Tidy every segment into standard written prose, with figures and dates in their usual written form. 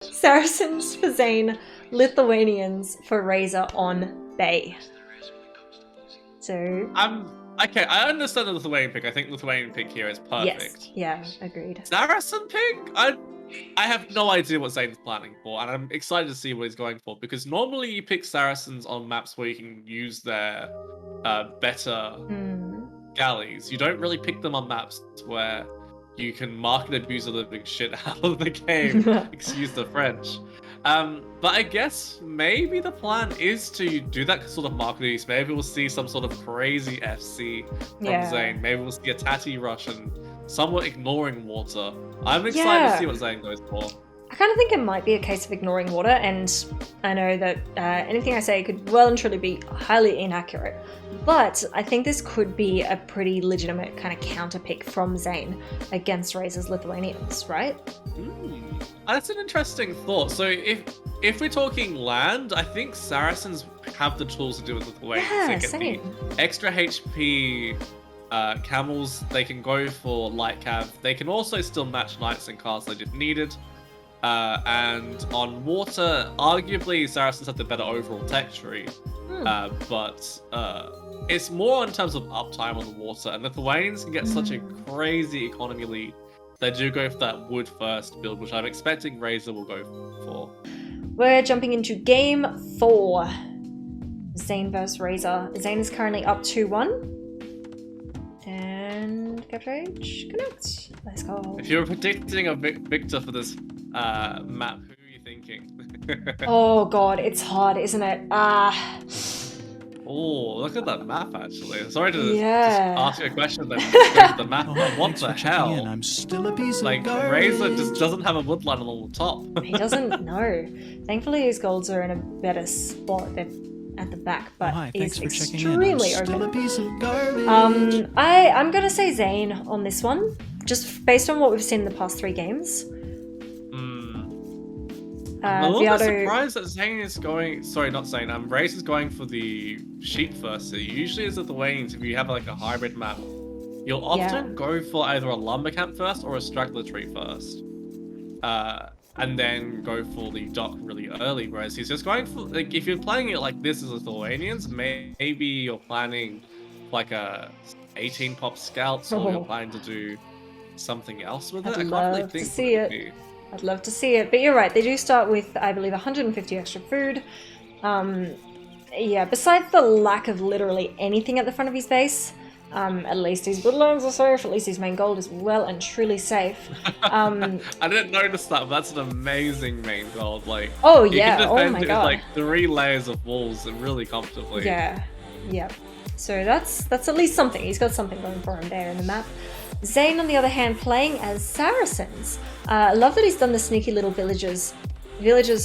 Saracens for Zain, Lithuanians for Rayzor on Bay. So okay. I understand the Lithuanian pick. I think Lithuanian pick here is perfect. yes, yeah, agreed. Saracen pick? I have no idea what Zane's planning for, and I'm excited to see what he's going for, because normally you pick Saracens on maps where you can use their better galleys. You don't really pick them on maps where you can market abuse the living shit out of the game. Excuse the French. But I guess maybe the plan is to do that sort of market use. Maybe we'll see some sort of crazy FC from Zain. Maybe we'll see a Tatty rush and somewhat ignoring water. I'm excited to see what Zain goes for. I kind of think it might be a case of ignoring water, and I know that anything I say could well and truly be highly inaccurate, but I think this could be a pretty legitimate kind of counter pick from Zain against Rayzor's Lithuanians, right? That's an interesting thought. So if we're talking land, I think Saracens have the tools to do with Lithuanians. Yeah, they get same. the extra HP camels, they can go for light cav. They can also still match knights and castles if needed. And on water, arguably Saracens have the better overall tech tree. But it's more in terms of uptime on the water, and Lithuanians can get such a crazy economy lead. They do go for that wood first build, which I'm expecting Rayzor will go for. We're jumping into game 4. Zain versus Rayzor. Zain is currently up 2-1. And capture age, connect. Let's go. If you were predicting a victor for this map, who are you thinking? Oh god, it's hard, isn't it? Oh, look at that map, actually. Sorry to just ask you a question that goes to the map. What the hell? I'm still a piece like, Rayzor just doesn't have a woodline on the top. He doesn't, no. Thankfully, his golds are in a better spot than at the back, but he's extremely open. I'm gonna say Zain on this one, just based on what we've seen in the past 3 games. I'm a little bit surprised that Zain is going. Sorry, not Zain. Rayzor is going for the sheep first. So usually, as Lithuanians, if you have like a hybrid map, you'll often go for either a lumber camp first or a straggler tree first, and then go for the dock really early. Whereas he's just going for, like, if you're playing it like this as Lithuanians, maybe you're planning like a 18 pop scouts, or you're planning to do something else with it. I can't really think. To see it. I'd love to see it, but you're right, they do start with, I believe, 150 extra food. Yeah, besides the lack of literally anything at the front of his base, at least his woodlands are safe, at least his main gold is well and truly safe. I didn't notice that, but that's an amazing main gold. Like, oh you yeah, can defend oh my it god. with like 3 layers of walls really comfortably. Yeah, yeah. So that's at least something. He's got something going for him there in the map. Zain, on the other hand, playing as Saracens. I love that he's done the sneaky little villagers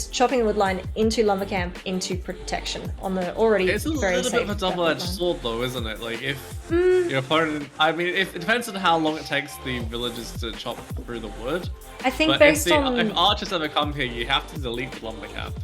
chopping the wood line into lumber camp into protection on the already very safe. It's a little bit of a double-edged sword, though, isn't it? Like, if your opponent, I mean, it depends on how long it takes the villagers to chop through the wood. I think but based if on archers ever come here, you have to delete the lumber camp.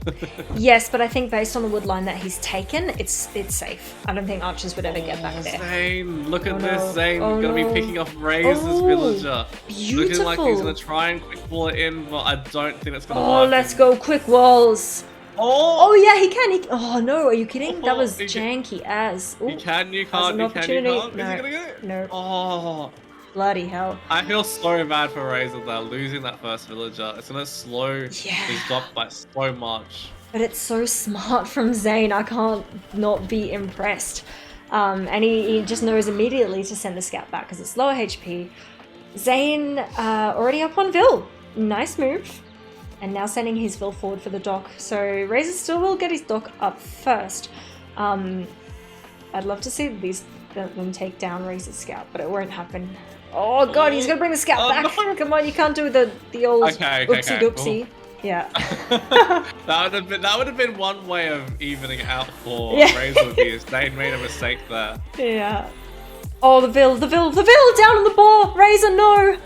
Yes, but I think based on the wood line that he's taken, it's safe. I don't think archers would ever get back there. Zain, look at this. Zain gonna be picking off Rayzor's villager. Beautiful. Looking like he's gonna try and quick wall it in, but I don't think that's gonna work. Oh, let's go quick walls. Oh yeah, he can. Oh no, are you kidding? That was janky as. You can, you can't, you can, you can't. No, is he gonna get it? No. Oh. Bloody hell. I feel so bad for Rayzor though, losing that first villager. It's gonna slow his drop by so much. But it's so smart from Zain, I can't not be impressed. And he just knows immediately to send the scout back because it's lower HP. Zain already up on Vil. Nice move. And now sending his Vil forward for the dock. So Rayzor still will get his dock up first. I'd love to see them take down Rayzor's scout, but it won't happen. Oh god, he's gonna bring the scout back. No. Come on, you can't do the old oopsie doopsie. Yeah. that would have been one way of evening out for Rayzor if Zain made a mistake there. Yeah. Oh, the Vil down on the boar. Rayzor, no.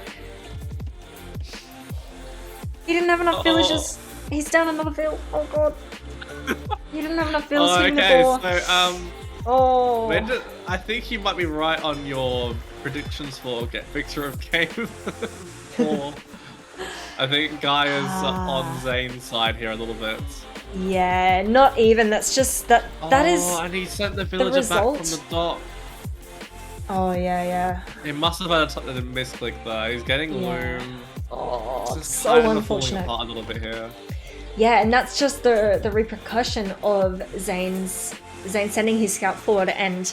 He didn't have enough villagers. He's down another Vil. Oh god. He didn't have enough Vils hitting the boar. So I think you might be right on your predictions for get victor of game 4. I think Guy is on Zane's side here a little bit. Yeah, not even. That's just that. That is. Oh, and he sent the villager back from the dock. Oh yeah. He must have had a misclick there. He's getting Loom. Oh, it's so kind of unfortunate. falling apart a little bit here. Yeah, and that's just the repercussion of Zain sending his scout forward and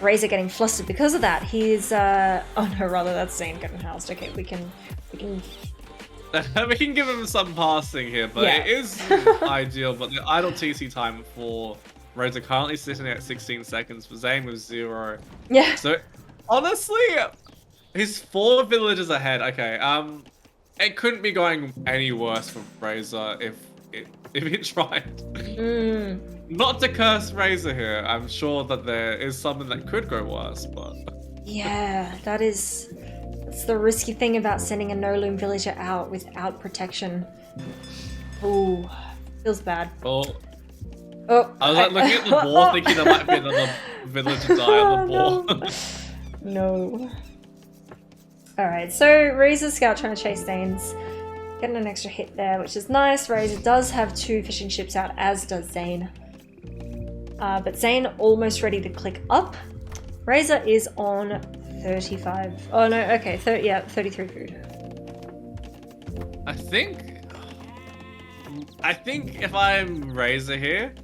Rayzor getting flustered because of that. He's oh no, rather that's Zain getting housed. Okay, we can we can give him some passing here, but it is ideal. But the idle TC time for Rayzor currently sitting at 16 seconds for Zain with 0. Yeah. So honestly, he's 4 villages ahead. Okay, it couldn't be going any worse for Rayzor if he tried. Not to curse Rayzor here. I'm sure that there is something that could go worse, but yeah, that's the risky thing about sending a no-loom villager out without protection. Ooh, feels bad. Oh, I was like looking at the ball, thinking there might be another villager die on the ball. No. Alright, so Rayzor's scout trying to chase Zain's. Getting an extra hit there, which is nice. Rayzor does have 2 fishing ships out, as does Zain. But Zain almost ready to click up. Rayzor is on 35. Oh no, okay, 33 food. I think if I'm Rayzor here,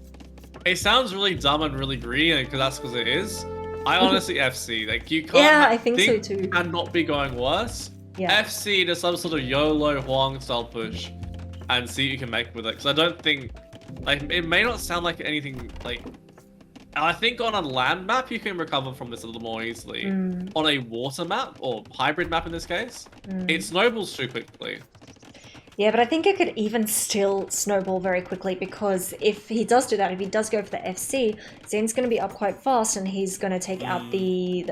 it sounds really dumb and really greedy because it is. I honestly FC, like you can't. Yeah, I think so too. Cannot be going worse. Yeah. FC to some sort of YOLO Huang style push, and see what you can make with it. Because I don't think, like, it may not sound like anything like. I think on a land map you can recover from this a little more easily. On a water map or hybrid map in this case, it snowballs too quickly. Yeah, but I think it could even still snowball very quickly because if he does do that, if he does go for the FC, Zain's going to be up quite fast and he's going to take out the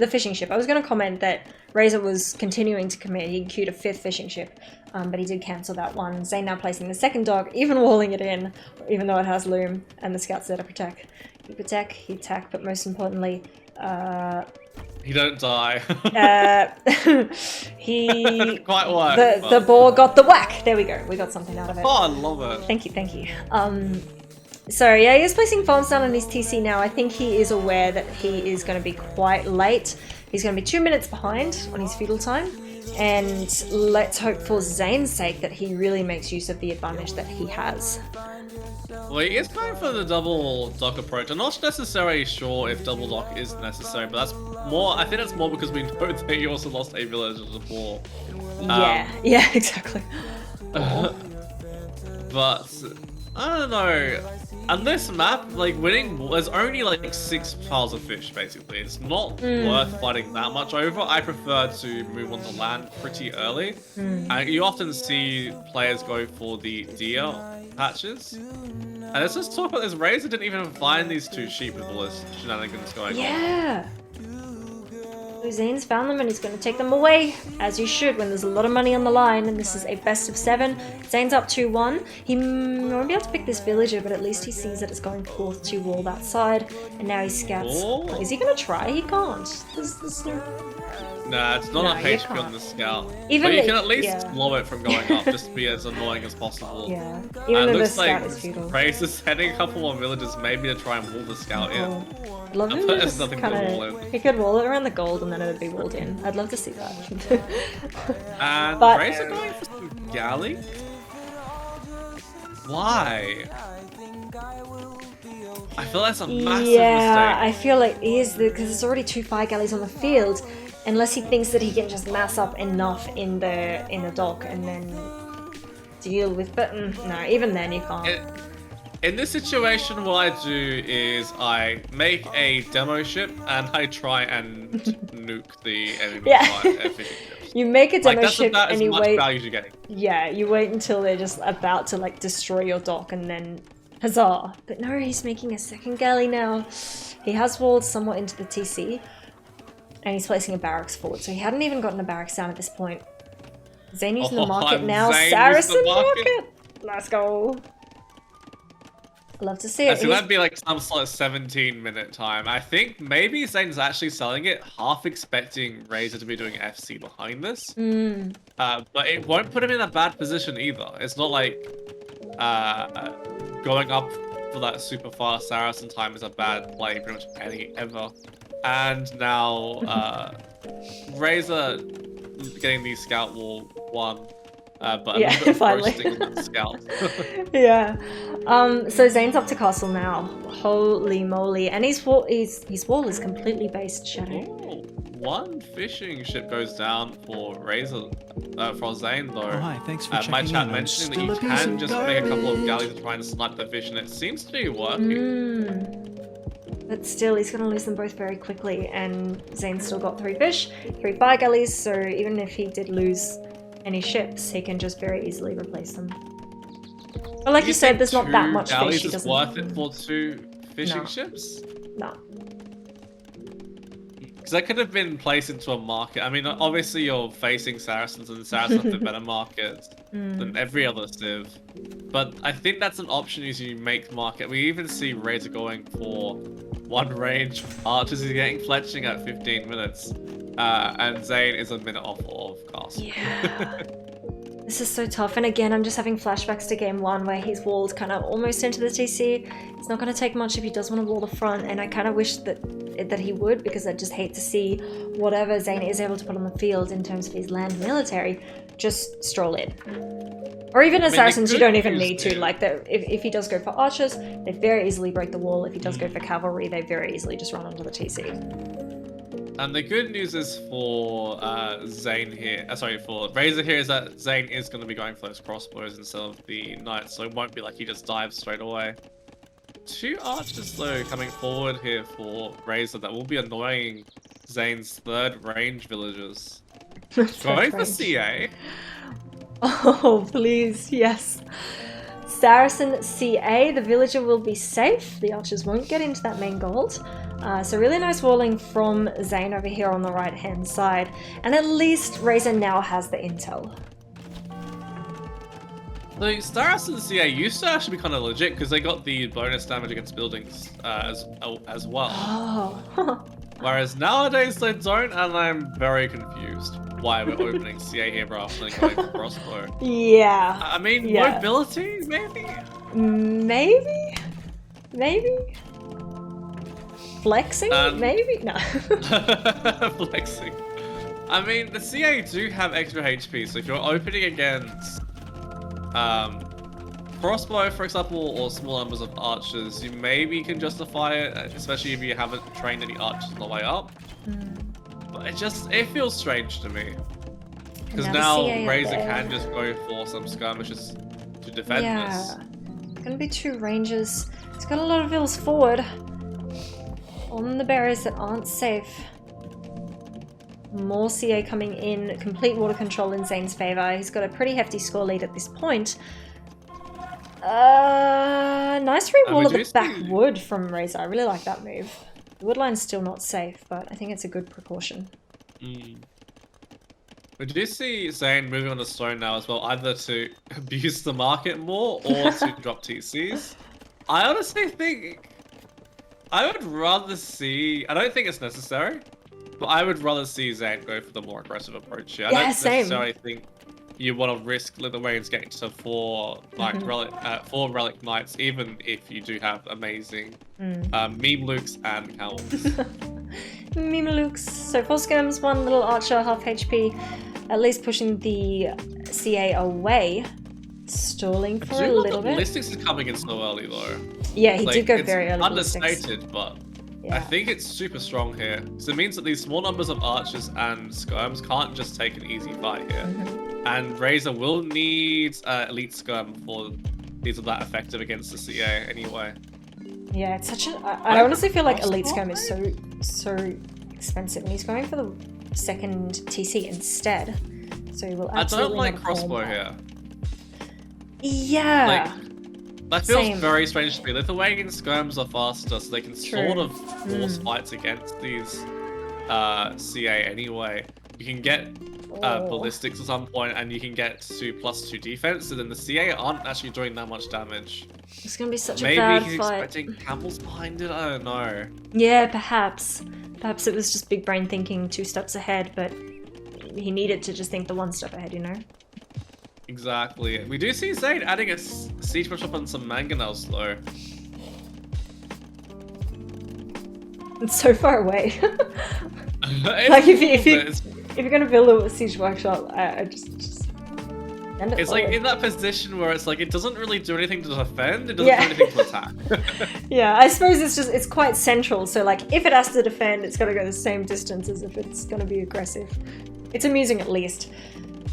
fishing ship. I was going to comment that Rayzor was continuing to commit. He queued a 5th fishing ship, but he did cancel that one. Zain now placing the 2nd dog, even walling it in, even though it has loom and the scout's there to protect. He protect, he attack, but most importantly, he don't die. He quite worked. The boar got the whack. There we go. We got something out of it. Oh, I love it. Thank you. So yeah, he's placing farms down on his TC now. I think he is aware that he is going to be quite late. He's going to be 2 minutes behind on his feudal time. And let's hope for Zain's sake that he really makes use of the advantage that he has. Well, he is going for the double dock approach. I'm not necessarily sure if double dock is necessary, but that's more. I think that's more because we know that he also lost a villager before. Yeah, exactly. But I don't know. On this map, like winning, there's only like 6 piles of fish basically. It's not worth fighting that much over. I prefer to move on to land pretty early. And you often see players go for the deer patches. And let's just talk about this. Rayzor didn't even find these 2 sheep with all this shenanigans going on. Yeah. Zain's found them and he's going to take them away, as you should when there's a lot of money on the line, and this is a best of 7. Zain's up 2-1. He won't be able to pick this villager, but at least he sees that it's going forth to wall that side, and now he scouts. Oh, is he going to try? He can't. There's no... Nah, it's not enough HP on the scout. But you can at least slow it from going up, just to be as annoying as possible. Yeah, even though the scout is futile. Rayzor's sending a couple more villages, maybe to try and wall the scout in. Love him to just he could wall it around the gold and then it would be walled in. I'd love to see that. And Rayzor going for some galley? Why? I feel that's a massive mistake. Yeah, I feel like it is because there's already 2 fire galleys on the field. Unless he thinks that he can just mass up enough in the dock and then deal with. But no, even then you can't. In this situation, what I do is I make a demo ship and I try and nuke the enemy fishing ships. You make a demo ship and you wait. Value you're getting. Yeah, you wait until they're just about to like destroy your dock and then huzzah. But no, he's making a 2nd galley now. He has walled somewhat into the TC. And he's placing a barracks forward, so he hadn't even gotten a barracks down at this point. Zain using the market now. Saracen market! Let's go. Love to see it. So that'd be like some sort of 17-minute time. I think maybe Zayn's actually selling it, half expecting Rayzor to be doing FC behind this. But it won't put him in a bad position either. It's not like going up for that super fast Saracen time is a bad play pretty much ever. And now Rayzor getting the scout wall 1. But yeah, finally. Scout. Yeah. So Zayn's up to castle now. Holy moly! And his wall is completely based shadow. Ooh, 1 fishing ship goes down for Rayzor. For Zayn though. Oh, hi, thanks for checking my chat in. mentioning that you can just make a couple of galleys and try and snipe the fish, and it seems to be working. But still, he's going to lose them both very quickly, and Zayn's still got 3 fish, 3 fire galleys, so even if he did lose any ships, he can just very easily replace them. But like you said, there's not that much fish. Is worth it for 2 fishing ships? No. Because that could have been placed into a market. I mean, obviously you're facing Saracens, and Saracens have better markets than every other civ. But I think that's an option as you make market. We even see Rayzor going for 1 range. Archers is getting fletching at 15 minutes. And Zayn is a minute off of castle. Yeah. This is so tough. And again, I'm just having flashbacks to game 1 where he's walled kind of almost into the TC. It's not going to take much if he does want to wall the front. And I kind of wish that he would, because I just hate to see whatever Zayn is able to put on the field in terms of his land military just stroll in. Or even as Saracens, you don't even need to. Like, if he does go for archers, they very easily break the wall. If he does go for cavalry, they very easily just run onto the TC. And the good news is for Zayn here, for Rayzor here, is that Zayn is going to be going for those crossbows instead of the knights, so it won't be like he just dives straight away. 2 archers though coming forward here for Rayzor that will be annoying Zayn's 3rd range villagers. Going for CA. Oh, please, yes. Saracen CA, the villager will be safe. The archers won't get into that main gold. So really nice walling from Zayn over here on the right-hand side. And at least Rayzor now has the intel. The Saracen CA used to actually be kind of legit because they got the bonus damage against buildings as well. Oh. Whereas nowadays they don't, and I'm very confused why we're opening CA here rather than going for crossbow. Yeah. I mean, mobility, maybe? Maybe? Flexing? Maybe? No. Flexing. I mean, the CA do have extra HP, so if you're opening against crossbow, for example, or small numbers of archers, you maybe can justify it, especially if you haven't trained any archers on the way up. But it feels strange to me. Because now Rayzor can just go for some skirmishes to defend this. It's gonna be 2 ranges. He's got a lot of vills forward on the barriers that aren't safe. More CA coming in, complete water control in Zayn's favor. He's got a pretty hefty score lead at this point. Nice re-wall of the back wood from Rayzor. I really like that move. The wood line's still not safe, but I think it's a good precaution. We do see Zayn moving on to stone now as well, either to abuse the market more or to drop TCs. I honestly think I would rather see. I don't think it's necessary, but I would rather see Zayn go for the more aggressive approach here. I don't necessarily think you want to risk Lithuanians getting to 4 relic knights, even if you do have amazing meme lukes and cows. Meme lukes. So 4 skirms, 1 little archer, half HP, at least pushing the CA away. Stalling for a little bit. Ballistics is coming in so early though. Yeah, he did go very early. Understated, but I think it's super strong here. So it means that these small numbers of archers and skirms can't just take an easy fight here. And Rayzor will need elite skirm before these are that effective against the CA anyway. Yeah, it's such a. I honestly feel like elite skirm is so expensive, and he's going for the 2nd TC instead. So he will absolutely. I don't like crossbow here. Yeah. That feels very strange to me. Lithuanian skirms are faster, so they can sort of force fights against these CA anyway. You can get ballistics at some point, and you can get to +2 defense, and then the CA aren't actually doing that much damage. It's gonna be such a Maybe bad he's fight. expecting camels behind it, I don't know. Yeah, perhaps. Perhaps it was just big brain thinking 2 steps ahead, but he needed to just think the 1 step ahead, you know? Exactly. We do see Zain adding a siege push up on some mangonels though. It's so far away. Like if you're gonna build a siege workshop, I just end it. It's forward. like in that position where it's like it doesn't really do anything to defend, it doesn't do anything to attack. Yeah, I suppose it's quite central, so like if it has to defend, it's gotta go the same distance as if it's gonna be aggressive. It's amusing at least.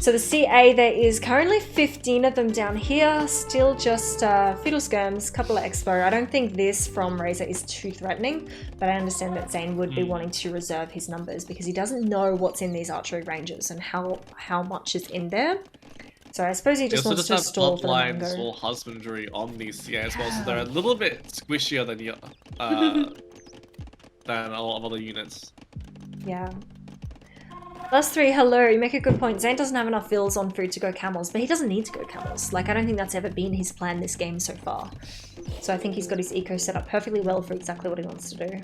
So the CA, there is currently 15 of them down here, still just Fiddle Skirms, couple of Expo. I don't think this from Rayzor is too threatening, but I understand that Zain would be wanting to reserve his numbers because he doesn't know what's in these archery ranges and how much is in there. So I suppose he just wants to stall for the mango. Bloodlines or husbandry on these CA as well, so they're a little bit squishier than than a lot of other units. Yeah. +3, hello, you make a good point. Zain doesn't have enough fills on food to go camels, but he doesn't need to go camels. Like, I don't think that's ever been his plan this game so far. So I think he's got his eco set up perfectly well for exactly what he wants to do.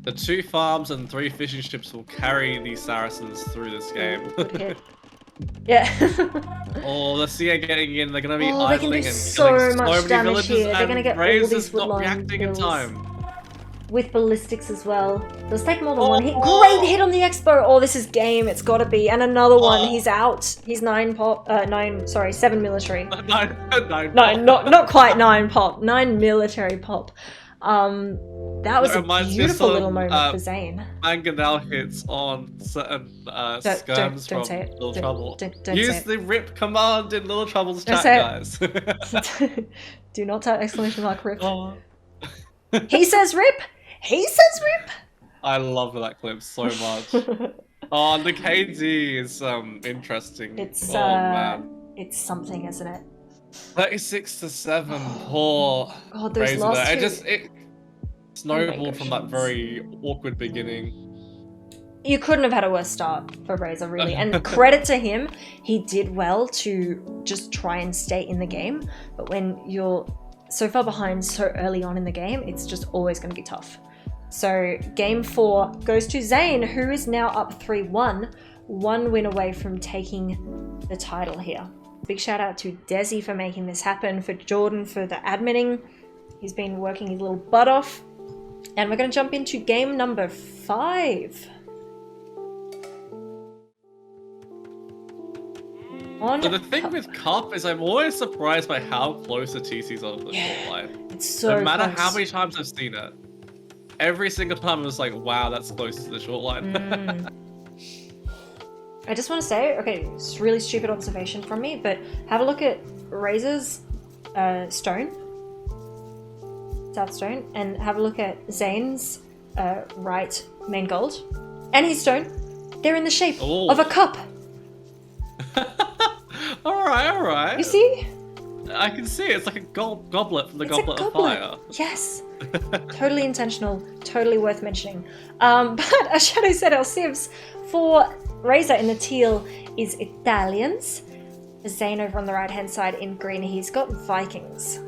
The 2 farms and 3 fishing ships will carry these Saracens through this game. Good hit. Yeah. Oh, the CA getting in, they're gonna be they can do idling and so killing much many damage villages, here. They're gonna get all Rayzor's these not woodline reacting in kills. time. With ballistics as well. Does take more than one hit. Great hit on the Expo! Oh, this is game. It's gotta be. And another one. He's out. He's 7 military. 9 No, not quite 9 pop. 9 military pop. That was a beautiful little moment for Zain. Mangonel hits on certain skirms from say it. Little Trouble. Don't Use say the RIP command in Little Trouble's Don't chat, say guys. Do not type exclamation mark RIP. Oh. He says RIP! He says RIP! I love that clip so much. Oh, the KD is interesting. It's man. it's something, isn't it? 36 to 7. Poor God, those Rayzor last there. two. It snowballed from that very awkward beginning. You couldn't have had a worse start for Rayzor, really. And credit to him, he did well to just try and stay in the game. But when you're so far behind so early on in the game, it's just always going to be tough. So game 4 goes to Zain, who is now up 3-1, 1 win away from taking the title here. Big shout out to Desi for making this happen, for Jordan for the adminning. He's been working his little butt off. And we're going to jump into game number 5. So the thing with Cup is I'm always surprised by how close the TCs are to the short line. It's so no matter close. how many times I've seen it, every single time I was like, wow, that's close to the short line. I just want to say, okay, it's a really stupid observation from me, but have a look at Rayzor's stone, South Stone, and have a look at Zain's right main gold, and his stone. They're in the shape of a cup. Alright. You see? I can see it. It's like a goblet from the Goblet of Fire. Yes. Totally intentional. Totally worth mentioning. But as Shadow said, our civs for Rayzor in the teal is Italians. Zain over on the right-hand side in green, he's got Vikings.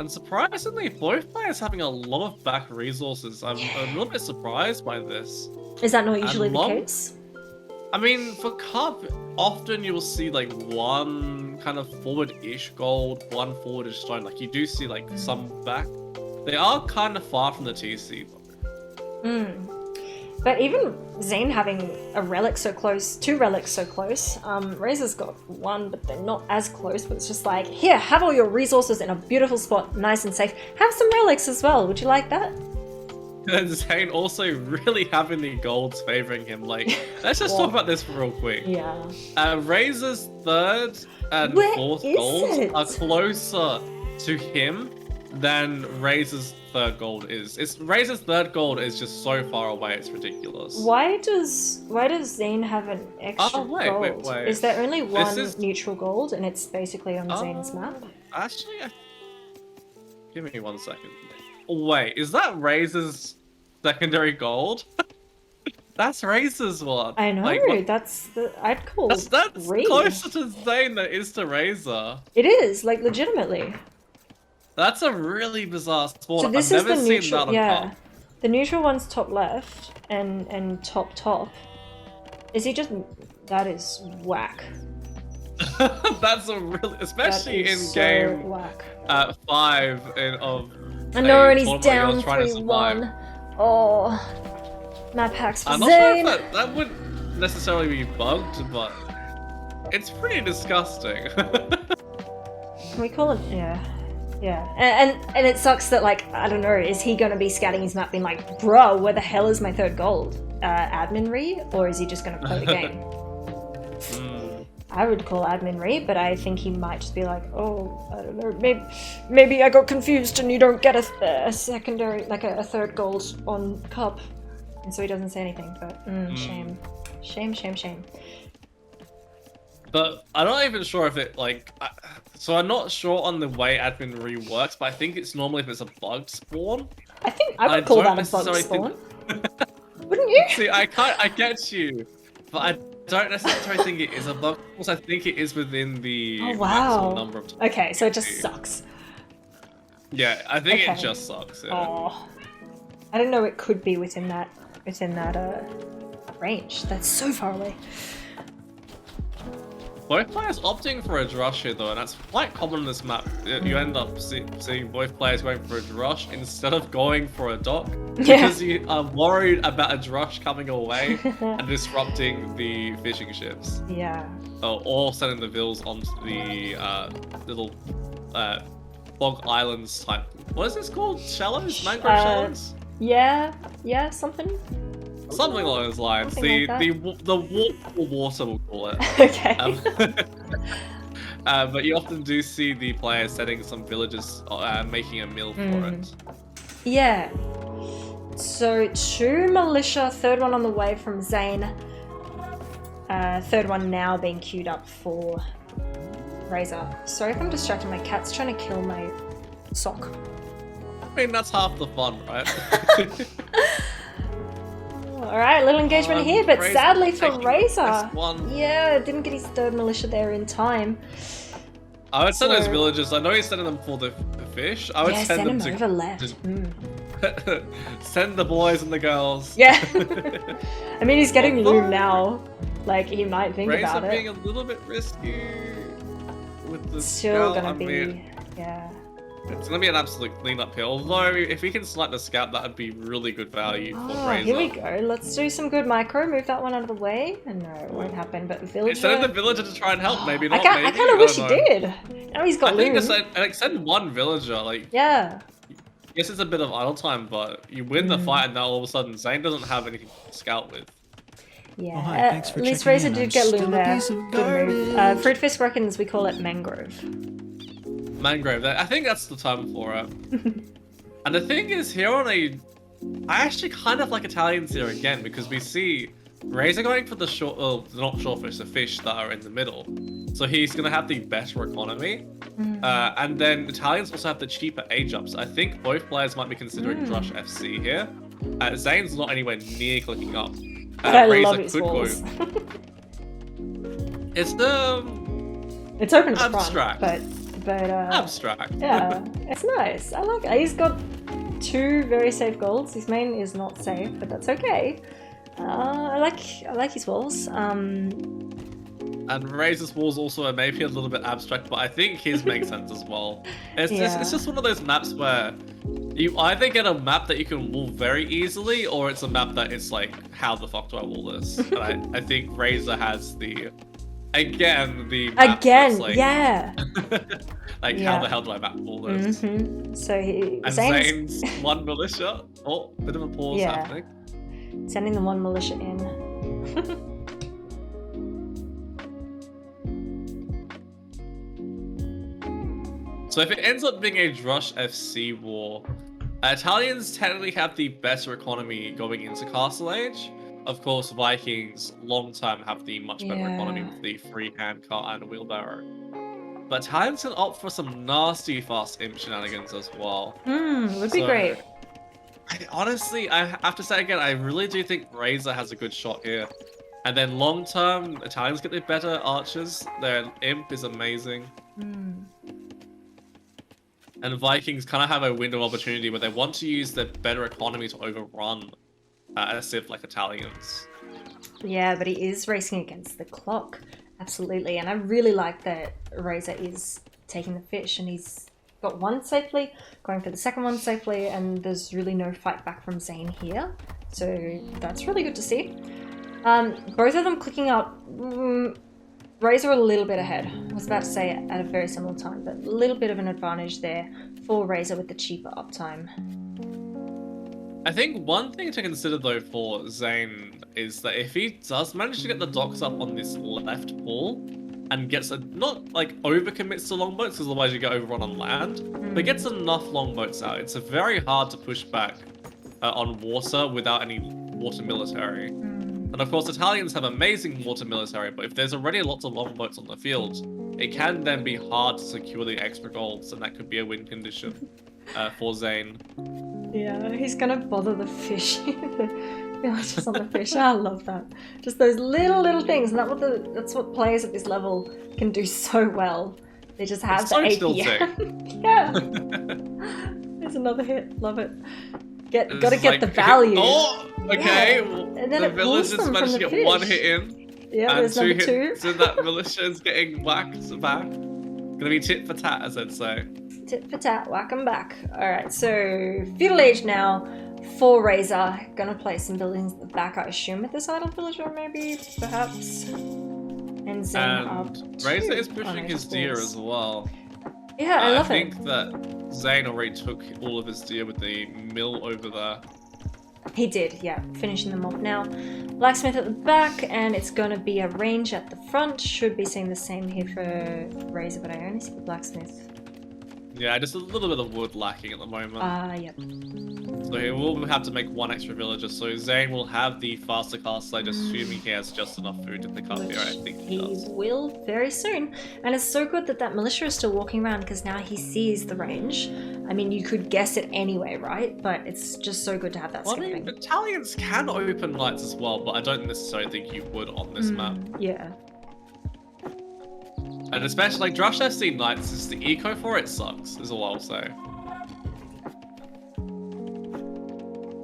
And surprisingly, both players having a lot of back resources. I'm a little bit surprised by this. Is that not usually the case? I mean, for Cup, often you will see like one kind of forward-ish gold, one forward-ish stone. Like you do see like some back. They are kind of far from the TC. But even Zain having a relic so close, 2 relics so close, Rayzor's got 1, but they're not as close, but it's just like, here, have all your resources in a beautiful spot, nice and safe. Have some relics as well, would you like that? And Zain also really having the golds favoring him. Like, let's just talk about this real quick. Yeah. Rayzor's 3rd and 4th golds are closer to him than Rayzor's 3rd gold is. Rayzor's 3rd gold is just so far away, it's ridiculous. Why does Zain have an extra gold? Wait. Is there only one neutral gold and it's basically on Zain's map? Actually, give me 1 second. Wait, is that Rayzor's secondary gold? That's Rayzor's one. I know, Like, what? that's the I'd call That's Ree. closer to Zain than it is to Rayzor. It is, like, legitimately. That's a really bizarre So spawn. this I've is the never seen neutral, that on yeah. top. The neutral one's top left and top. Is he just... That is whack. That's a really, especially That in is game so whack. 5 of. I know, and he's tournament down trying to survive. 3-1. Oh, map hacks for I'm not sure Zain. if that wouldn't necessarily be bugged, but it's pretty disgusting. Can we call it? Yeah. Yeah. And it sucks that, like, I don't know, is he gonna be scouting his map being like, bro, where the hell is my third gold? Admin re? Or is he just gonna play the game? I would call admin re, but I think he might just be like, oh, I don't know, maybe I got confused and you don't get a secondary, like a third gold on cup. And so he doesn't say anything, but shame. Shame. But I'm not even sure if it, like, so I'm not sure on the way admin re works, but I think it's normally if it's a bug spawn. I think I would call that a bug spawn. Wouldn't you? See, I get you, but I don't necessarily think it is a bug. Because I think it is within the maximum number of times. Okay, so it just sucks. Yeah, I think it just sucks. Yeah. Oh, I didn't know it could be within that range. That's so far away. Both players opting for a drush here though, and that's quite common in this map. You end up seeing both players going for a drush instead of going for a dock. Because you are worried about a drush coming away and disrupting the fishing ships. Yeah. Or sending the vills onto the little bog islands type. What is this called? Shallows? Mangrove shallows? Yeah, something. Something along those lines. The water, we'll call it. Okay. But you often do see the players setting some villages, making a mill for it. Yeah. So 2 militia, third one on the way from Zain. Third one now being queued up for Rayzor. Sorry if I'm distracted, my cat's trying to kill my sock. I mean, that's half the fun, right? Alright, little engagement here, but Rayzor, sadly for Rayzor, yeah, didn't get his third militia there in time. I would send those villagers, I know he's sending them for the fish, I would send them to over left. Send the boys and the girls. Yeah. I mean, he's getting loom now. Like, he might think about it. Rayzor being a little bit risky with the still scout. gonna be, yeah. It's gonna be an absolute cleanup here. Although, if we can select the scout, that would be really good value for Rayzor. Here we go. Let's do some good micro. Move that one out of the way. And no, it won't happen. But villager. Send the villager to try and help. Maybe not. I kind of wish he did. Now he's got loom. I think send one villager. Like, yeah. Yes, it's a bit of idle time, but you win the fight, and now all of a sudden Zain doesn't have anything to scout with. Yeah, oh, hi, at least Rayzor did get loom there. Good move. Fruit Fisk reckons we call it mangrove. Mangrove, I think that's the term for it. And the thing is, here on I actually kind of like Italians here again, because we see Rayzor going for the not shortfish, the fish that are in the middle. So he's going to have the better economy. And then Italians also have the cheaper age-ups. I think both players might be considering Drush FC here. Zane's not anywhere near clicking up. I love his walls. It's open to abstract. Front, but abstract. Yeah, it's nice. I like it. He's got 2 very safe golds. His main is not safe, but that's okay. I like his walls. And Rayzor's walls also are maybe a little bit abstract, but I think his makes sense as well. It's just one of those maps where you either get a map that you can wall very easily, or it's a map that it's like, how the fuck do I wall this? And I think Rayzor has the map like, yeah. like, how the hell do I map wall this? So Zane's 1 militia. Oh, bit of a pause happening. Sending the 1 militia in. So if it ends up being a Drush FC war, Italians technically have the better economy going into Castle Age. Of course, Vikings long-term have the much better economy with the free handcart and wheelbarrow. But Italians can opt for some nasty fast imp shenanigans as well. Would be great. Honestly, I have to say again, I really do think Rayzor has a good shot here. And then long term, Italians get the better archers. Their imp is amazing. And Vikings kind of have a window of opportunity where they want to use their better economy to overrun a civ like Italians. Yeah, but he is racing against the clock. Absolutely. And I really like that Rayzor is taking the fish and he's got one safely, going for the second one safely, and there's really no fight back from Zain here. So that's really good to see. Both of them clicking up. Rayzor a little bit ahead. I was about to say at a very similar time, but a little bit of an advantage there for Rayzor with the cheaper uptime. I think one thing to consider though for Zain is that if he does manage to get the docks up on this left pool and gets not like overcommits to longboats because otherwise you get overrun on land, but gets enough longboats out, it's very hard to push back on water without any water military. And of course, Italians have amazing water military, but if there's already lots of longboats on the field, it can then be hard to secure the extra golds, and that could be a win condition for Zain. Yeah, he's gonna bother the fish. Just on the fish. I love that. Just those little things, and that's what players at this level can do so well. They just have the AP. Yeah. There's another hit. Love it. Gotta get the value. Oh, okay. Yeah. And then the it pulls villagers them managed to from get the one fish. hit in. Yeah, and there's two number two. hits, and that militia is getting whacked back. Gonna be tit for tat, as I'd say. Tit for tat, whack 'em back. Alright, so Feudal Age now for Rayzor. Gonna place some buildings at the back, I assume, with this idle villager, maybe, perhaps. And Zain up. Rayzor is pushing his deer as well. Yeah, I love it. I think that Zain already took all of his deer with the mill over there. He did, yeah. Finishing them off now. Blacksmith at the back, and it's going to be a range at the front. Should be seeing the same here for Rayzor, but I only see the blacksmith. Yeah, just a little bit of wood lacking at the moment. Yep. So he will have to make one extra villager. So Zain will have the faster cast slate, assuming he has just enough food to pick up here. I think he does. Will very soon. And it's so good that militia is still walking around because now he sees the range. I mean, you could guess it anyway, right? But it's just so good to have that scouting. Italians can open lights as well, but I don't necessarily think you would on this map. Yeah. And especially, like, Drush FC Knights, is the eco for it sucks, is all I'll say.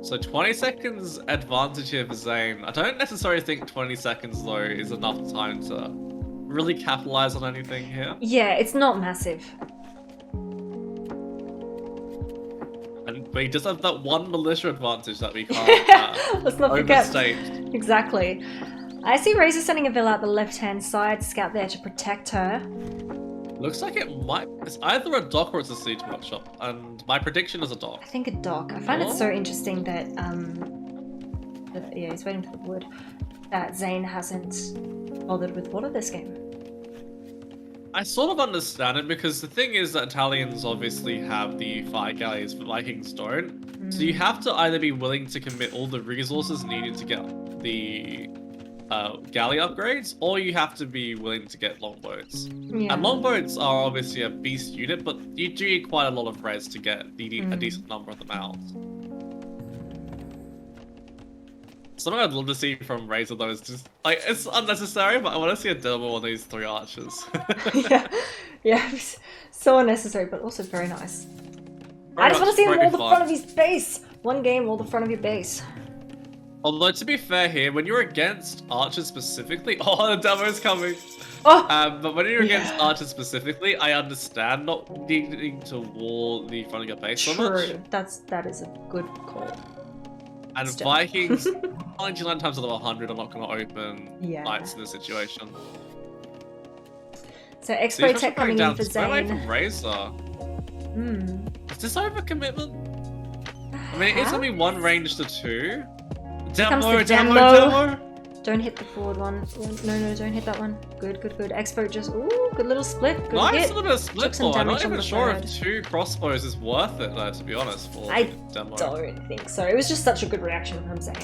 So 20 seconds advantage here for Zain. I don't necessarily think 20 seconds, though, is enough time to really capitalize on anything here. Yeah, it's not massive. But he does have that one militia advantage that we can't Let's not forget. overstate. Exactly. I see Rayzor sending a villa out the left-hand side, scout there to protect her. Looks like it's either a dock or it's a siege workshop, and my prediction is a dock. I think a dock. I find it so interesting that, yeah, he's waiting for the wood, that Zain hasn't bothered with water this game. I sort of understand it, because the thing is that Italians obviously have the fire galleys, but Vikings don't. So you have to either be willing to commit all the resources needed to get the galley upgrades, or you have to be willing to get longboats. Yeah. And longboats are obviously a beast unit, but you do need quite a lot of res to get a decent number of them out. Something I'd love to see from Rayzor though is just, like, it's unnecessary, but I want to see a double on these 3 archers. yeah, so unnecessary, but also very nice. I just want to see him all the front of his base. One game, all the front of your base. Although, to be fair here, when you're against archers specifically... Oh, the demo's coming! Oh! But when you're against archers specifically, I understand not needing to wall the front of your base so much. True, that is a good call. And Still. Vikings, 99 times out of 100 are not going to open lights in this situation. So Expo Tech coming in for Zain. Away from Rayzor. Is this overcommitment? I mean, it's going to be 1 range to 2. Demo! Don't hit the forward one. No, don't hit that one. Good. Expo just, ooh, good little split. Good nice hit. little bit of split, some though. I'm damage not on even the sure third. if 2 crossbows is worth it, though, to be honest, for I demo. don't think so. It was just such a good reaction from Zain.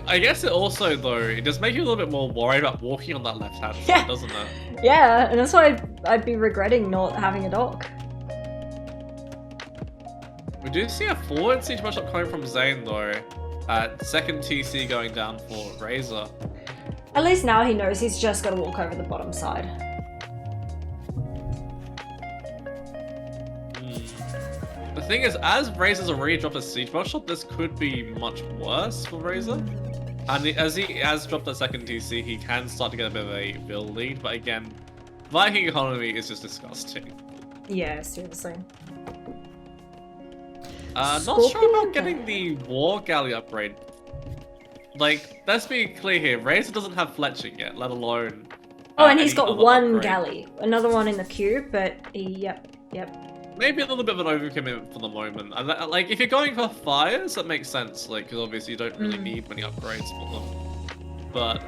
I guess it also, though, it does make you a little bit more worried about walking on that left-hand side, doesn't it? Yeah, and that's why I'd be regretting not having a dock. We do see a forward siege shot coming from Zain though. Second TC going down for Rayzor. At least now he knows he's just got to walk over the bottom side. The thing is, as Rayzor's already dropped a siege shot, this could be much worse for Rayzor. And as he has dropped a second TC, he can start to get a bit of a build lead. But again, Viking economy is just disgusting. Yeah, seriously. Not sure about getting the War Galley upgrade. Like, let's be clear here, Rayzor doesn't have fletching yet, let alone... Oh, and he's got one upgrade. galley. Another one in the queue, but yep. Maybe a little bit of an overcommitment for the moment. Like, if you're going for fires, that makes sense, like, because obviously you don't really need many upgrades for them. But,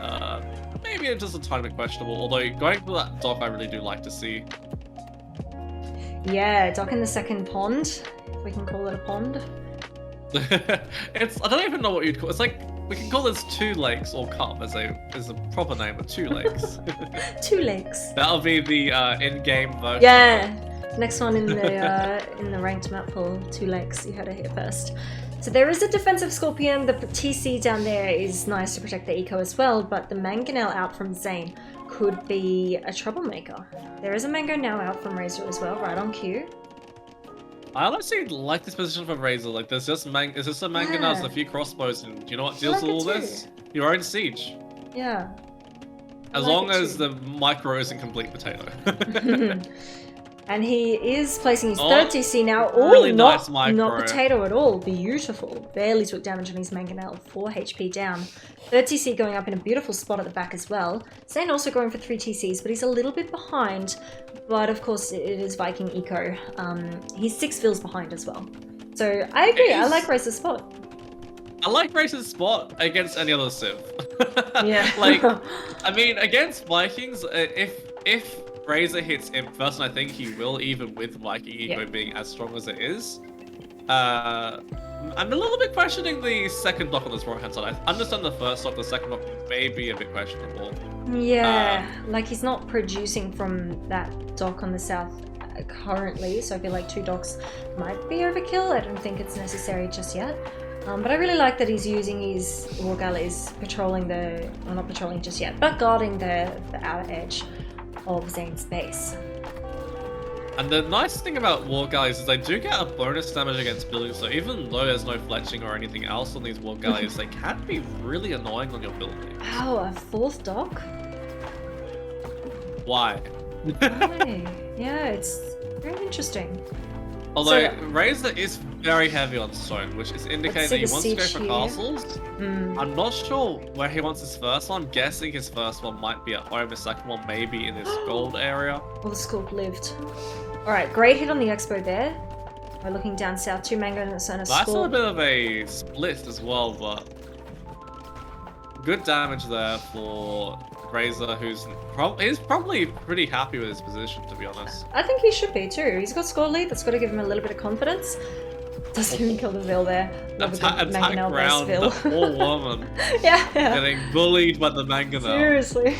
maybe it's just a tiny bit questionable, although going for that dock I really do like to see. Yeah, dock in the second pond, if we can call it a pond. I don't even know what you'd call it. It's like, we can call this Two Lakes or Cup as a proper name of Two Lakes. Two Lakes. That'll be the in-game version. Yeah, next one in the ranked map pool, Two Lakes. You heard it here first. So there is a defensive Scorpion. The TC down there is nice to protect the eco as well, but the Mangonel out from Zain could be a troublemaker. There is a Mango now out from Rayzor as well, right on cue. I honestly like this position for Rayzor. Like, there's just it's just a Mangonel, there's a few crossbows, and you know what deals with all this? Your own siege. Yeah. As long as the micro isn't complete potato. And he is placing his third TC now. Oh, really not nice potato at all. Beautiful. Barely took damage on his Mangonel. 4 HP down. Third TC going up in a beautiful spot at the back as well. Zain also going for 3 TCs, but he's a little bit behind. But of course, it is Viking Eco. He's 6 fills behind as well. So I agree. I like Rayzor's spot. I like Rayzor's spot against any other Civ. Yeah. Like, I mean, against Vikings, if Rayzor hits him first, and I think he will, even with Viking Eco being as strong as it is. I'm a little bit questioning the second dock on this right-hand side. I understand the first dock, the second dock may be a bit questionable. Yeah, like he's not producing from that dock on the south currently, so I feel like 2 docks might be overkill. I don't think it's necessary just yet. But I really like that he's using his War Galleys patrolling well, not patrolling just yet, but guarding the outer edge of Zain's base. And the nice thing about War Galleys is they do get a bonus damage against buildings, so even though there's no fletching or anything else on these War Galleys, they can be really annoying on your building. Wow, a 4th dock? Why? Yeah, it's very interesting. Although Rayzor is very heavy on stone, which is indicating that he wants to go for castles. I'm not sure where he wants his first one. Guessing his first one might be at home, his second one maybe in this gold area. Well, the Scorp lived. Alright, great hit on the Expo there. We're looking down south, 2 Mango and a Scorp. That's a bit of a split as well, but good damage there for Rayzor, who's probably pretty happy with his position, to be honest. I think he should be too. He's got score lead, that's got to give him a little bit of confidence. Doesn't even kill the Vil there. Attack ground, the poor woman. Yeah. Getting bullied by the Mangonel. Seriously.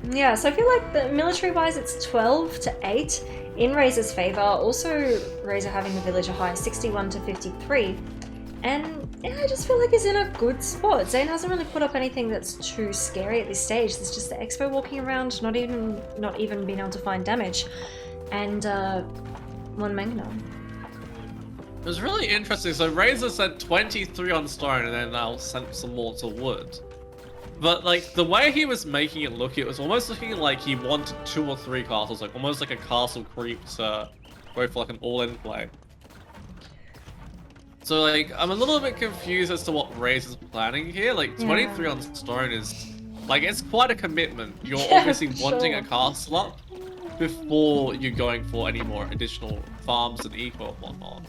Yeah, so I feel like the military-wise it's 12 to 8 in Rayzor's favor. Also, Rayzor having the villager high 61 to 53. And yeah, I just feel like he's in a good spot. Zain hasn't really put up anything that's too scary at this stage. There's just the Expo walking around, not even being able to find damage. And 1 Mangonel. It was really interesting. So Rayzor said 23 on stone and then I'll send some more to wood. But like the way he was making it look, it was almost looking like he wanted 2 or 3 castles, like almost like a castle creep to go for like an all-in play. So like I'm a little bit confused as to what Rayzor's planning here. Like 23 on stone is like it's quite a commitment. You're obviously wanting a castle up before you're going for any more additional farms and eco and whatnot.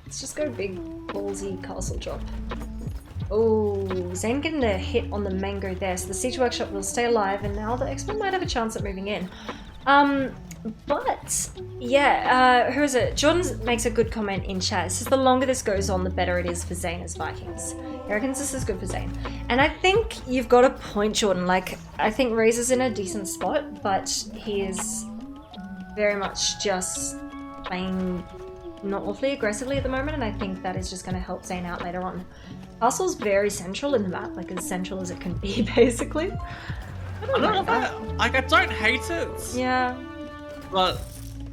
Let's just go big ballsy castle drop. Oh, Zain getting a hit on the Mango there, so the Siege Workshop will stay alive, and now the X-Men might have a chance at moving in. But, yeah, who is it? Jordan makes a good comment in chat. It says the longer this goes on, the better it is for Zain as Vikings. He reckons this is good for Zain. And I think you've got a point, Jordan. Like, I think Rayzor's in a decent spot, but he is very much just playing not awfully aggressively at the moment, and I think that is just going to help Zain out later on. Castle's very central in the map, like as central as it can be, basically. I don't know I don't hate it. Yeah. But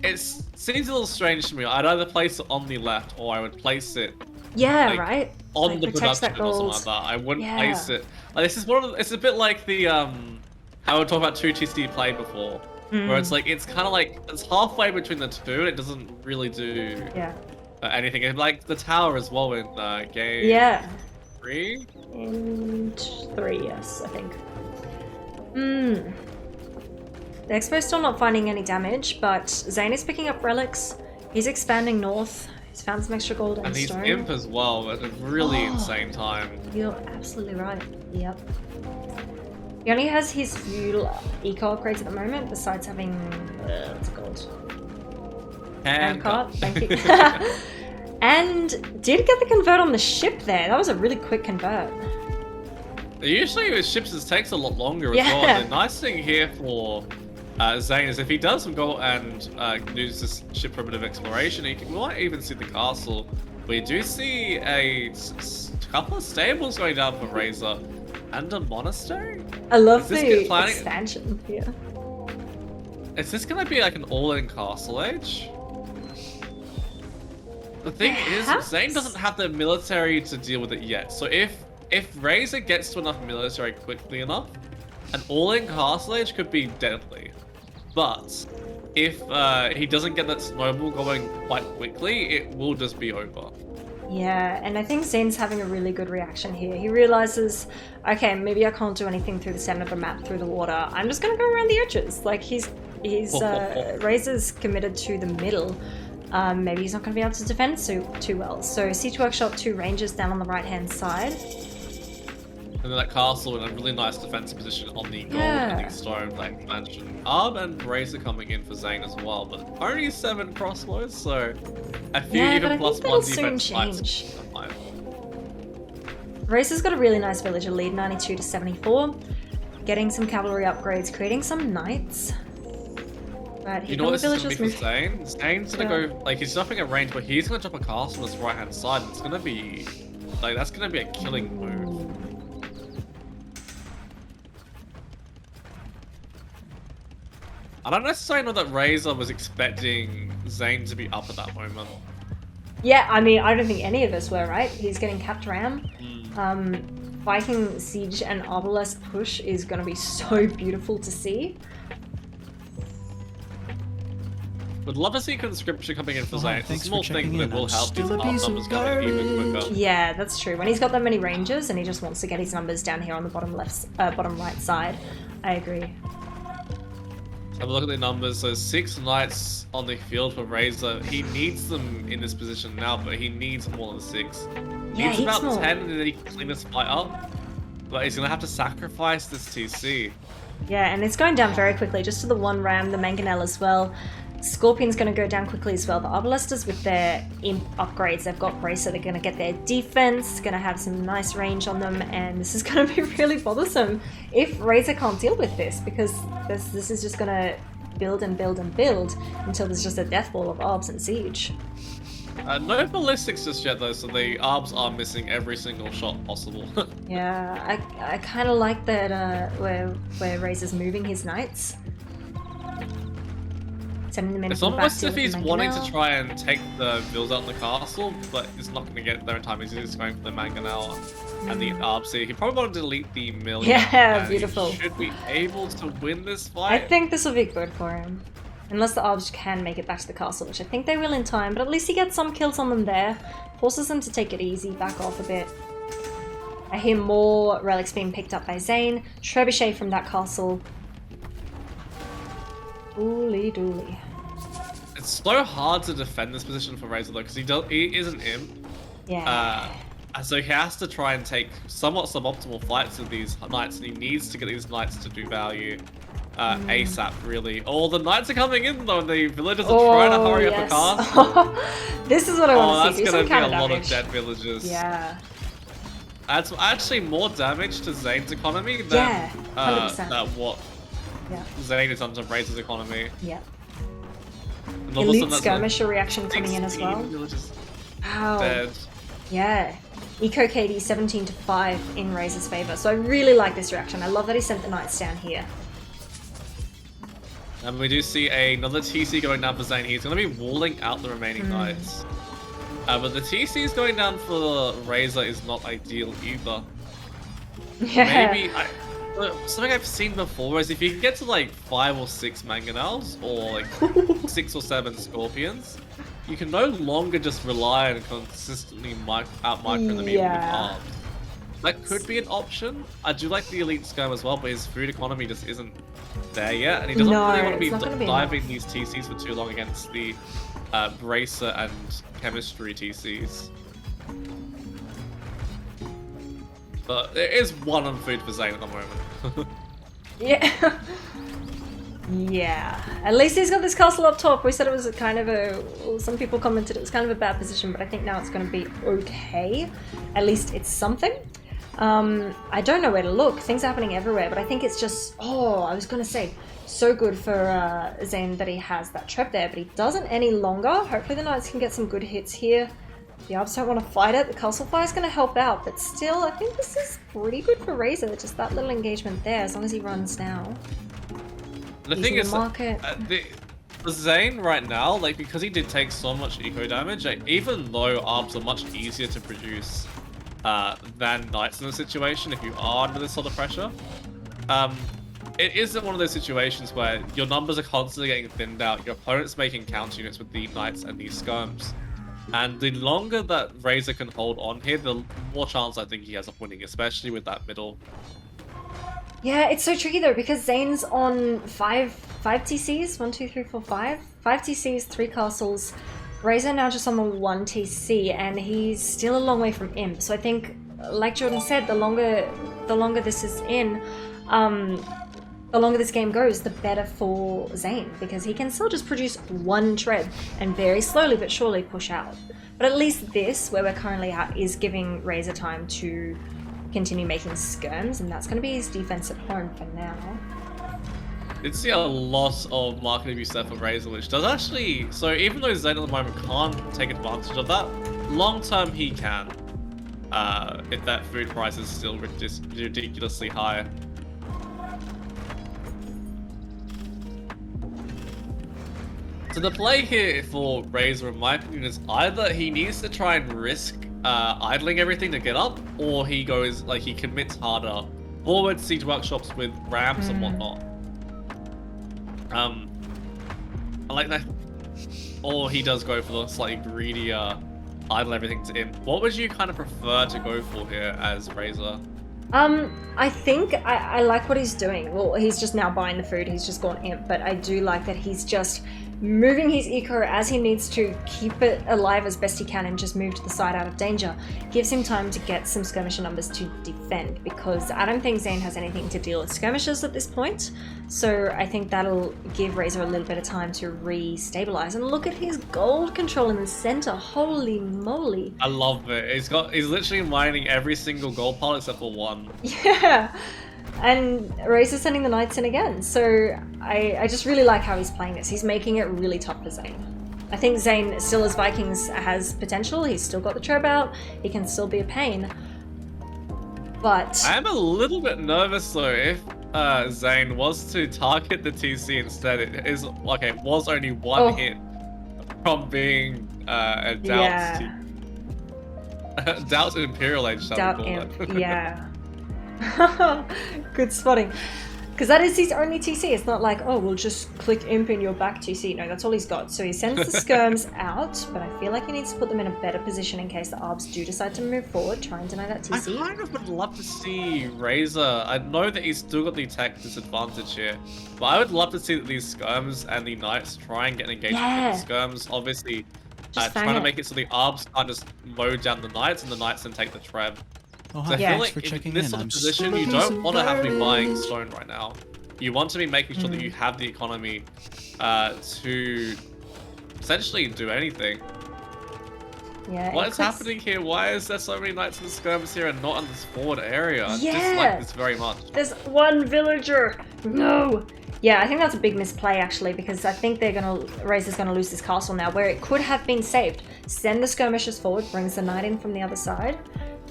it seems a little strange to me. I'd either place it on the left or I would place it Right. on like, the production or something like that. I wouldn't place it. Like, this is it's a bit like the how we talked about 2TC play before. Where it's like it's kind of like it's halfway between the two and it doesn't really do anything. And like the tower as well in game 3? In 3, yes, I think. The Expo's still not finding any damage, but Zain is picking up relics. He's expanding north. He's found some extra gold and stone. And he's imp as well at a really insane time. You're absolutely right. Yep. He only has his few eco upgrades at the moment, besides having what's it called? Handcart. Thank you. And did get the convert on the ship there. That was a really quick convert. Usually with ships it takes a lot longer as well. The nice thing here for Zain is if he does go and use this ship for a bit of exploration, we might even see the castle. We do see a couple of stables going down for Rayzor and a monastery. I love the expansion here. Is this going to be like an all-in castle age? The thing is, Zain doesn't have the military to deal with it yet. So if Rayzor gets to enough military quickly enough, an all-in castle age could be deadly. But if he doesn't get that snowball going quite quickly, it will just be over. Yeah, and I think Zain's having a really good reaction here. He realizes, okay, maybe I can't do anything through the center of the map, through the water. I'm just gonna go around the edges. Like Rayzor's committed to the middle. Maybe he's not gonna be able to defend too well. So Siege Workshop, 2 rangers down on the right-hand side. And then that castle in a really nice defensive position on the gold and the stone like mansion. Arb and Rayzor coming in for Zain as well, but only 7 crossbows, so a few even plus 1 defense change. Rayzor's got a really nice villager lead, 92 to 74. Getting some cavalry upgrades, creating some knights. But you know what this is going to be for Zain? Zain's going to go, like he's dropping a range, but he's going to drop a castle on his right hand side. And it's going to be, like that's going to be a killing move. I don't necessarily know that Rayzor was expecting Zain to be up at that moment. Yeah, I mean, I don't think any of us were, right? He's getting capped ram. Viking Siege and Obelisk push is going to be so beautiful to see. Would love to see conscription coming in for Zain. It's a small thing that will help his numbers going even quicker. Yeah, that's true. When he's got that many rangers and he just wants to get his numbers down here on the bottom right side, I agree. Have a look at the numbers. So 6 knights on the field for Rayzor. He needs them in this position now, but he needs more than 6. He needs about 10 and then he can clean this fight up. But he's going to have to sacrifice this TC. Yeah, and it's going down very quickly, just to the 1 ram, the mangonel as well. Scorpion's going to go down quickly as well. The Obelisks with their imp upgrades, they've got brace, so they're going to get their defense, going to have some nice range on them, and this is going to be really bothersome if Rayzor can't deal with this, because this is just going to build and build and build until there's just a death ball of Arbs and Siege. No ballistics just yet though, so the Arbs are missing every single shot possible. Yeah, I kind of like that where Rayzor's moving his knights. It's almost as if he's wanting to try and take the build out in the castle, but he's not going to get there in time. He's just going for the mangonel and the Arbs. He probably want to delete the mill. Yeah, beautiful. He should be able to win this fight. I think this will be good for him. Unless the Arbs can make it back to the castle, which I think they will in time, but at least he gets some kills on them there. Forces them to take it easy, back off a bit. I hear more relics being picked up by Zain. Trebuchet from that castle. Ooly dooly. It's so hard to defend this position for Rayzor though, because he is an imp. Yeah. So he has to try and take somewhat suboptimal fights with these knights, and he needs to get these knights to do value ASAP, really. Oh, the knights are coming in though, and the villagers are trying to hurry up a castle. This is what I want to see. That's going to be a lot of dead villagers. Yeah. That's actually more damage to Zain's economy than what Zain is on to Rayzor's economy. Yeah. Elite skirmisher reaction coming in as well. Wow. Dead. Yeah. Eco KD 17 to 5 in Rayzor's favor. So I really like this reaction. I love that he sent the knights down here. And we do see another TC going down for Zain. He's going to be walling out the remaining knights. But the TCs going down for Rayzor is not ideal either. Yeah. Maybe something I've seen before is if you can get to like 5 or 6 mangonels or like 6 or 7 scorpions, you can no longer just rely on consistently out-microing them even with arms. That could be an option. I do like the elite scum as well, but his food economy just isn't there yet, and he doesn't really want to be diving these TCs for too long against the bracer and chemistry TCs. But there is one on food for Zain at the moment. Yeah. Yeah. At least he's got this castle up top. We said it was a kind of a... Some people commented it was kind of a bad position, but I think now it's going to be okay. At least it's something. I don't know where to look. Things are happening everywhere, but I think it's just... Oh, I was going to say, so good for Zain that he has that trap there, but he doesn't any longer. Hopefully the knights can get some good hits here. The Arbs don't want to fight it. The castle fire is going to help out, but still, I think this is pretty good for Rayzor. Just that little engagement there, as long as he runs now. The thing is, for Zain right now, like, because he did take so much eco damage, like, even though Arbs are much easier to produce than Knights in the situation, if you are under this sort of pressure, it isn't one of those situations where your numbers are constantly getting thinned out, your opponent's making counter units with the Knights and these skirms. And the longer that Rayzor can hold on here, the more chance I think he has of winning, especially with that middle. Yeah, it's so tricky though, because Zain's on 5 TCs, 1, 2, 3, 4, 5. 5 TCs, 3 castles. Rayzor now just on the 1 TC, and he's still a long way from Imp. So I think, like Jordan said, the longer this is in, the longer this game goes, the better for Zain, because he can still just produce 1 tread and very slowly but surely push out. But at least this, where we're currently at, is giving Rayzor time to continue making skirms, and that's going to be his defense at home for now. Did see a lot of market abuse there for Rayzor, which does actually... So even though Zain at the moment can't take advantage of that, long term he can. If that food price is still ridiculously high. So the play here for Rayzor, in my opinion, is either he needs to try and risk idling everything to get up, or he goes, like, he commits harder forward siege workshops with ramps and whatnot. I like that. Or he does go for the slightly greedier idle everything to Imp. What would you kind of prefer to go for here as Rayzor? I think I like what he's doing. Well, he's just now buying the food, he's just gone Imp, but I do like that he's just moving his eco as he needs to, keep it alive as best he can, and just move to the side out of danger. Gives him time to get some skirmisher numbers to defend, because I don't think Zain has anything to deal with skirmishers at this point. So I think that'll give Rayzor a little bit of time to re-stabilize. And look at his gold control in the center. Holy moly. I love it. He's literally mining every single gold pile except for 1. Yeah. And Rayzor sending the knights in again. So I just really like how he's playing this. He's making it really tough for Zain. I think Zain still, as Vikings, has potential. He's still got the treb out. He can still be a pain. But I am a little bit nervous though. If Zain was to target the TC instead, it was only 1 hit from being a Doubt. Yeah. Doubt Imperial Age. Doubt Imp. Yeah. Good spotting. Because that is his only TC. It's not like, oh, we'll just click Imp in your back TC. No, that's all he's got. So he sends the skirms out, but I feel like he needs to put them in a better position in case the Arbs do decide to move forward, try and deny that TC. I kind of would love to see Rayzor. I know that he's still got the tech disadvantage here, but I would love to see that these skirms and the knights try and get an engagement with the skirms. Obviously, trying to make it so the Arbs can't just mow down the knights and the knights then take the treb. Oh, so I feel like for checking in this sort of position, you don't want to have to be buying stone right now. You want to be making sure that you have the economy to essentially do anything. Yeah. What is happening here? Why is there so many knights in the skirms here and not in this forward area? Yeah. I dislike this very much. There's 1 villager. No. Yeah, I think that's a big misplay actually, because I think Rayzor's gonna lose this castle now, where it could have been saved. Send the skirmishers forward, brings the knight in from the other side,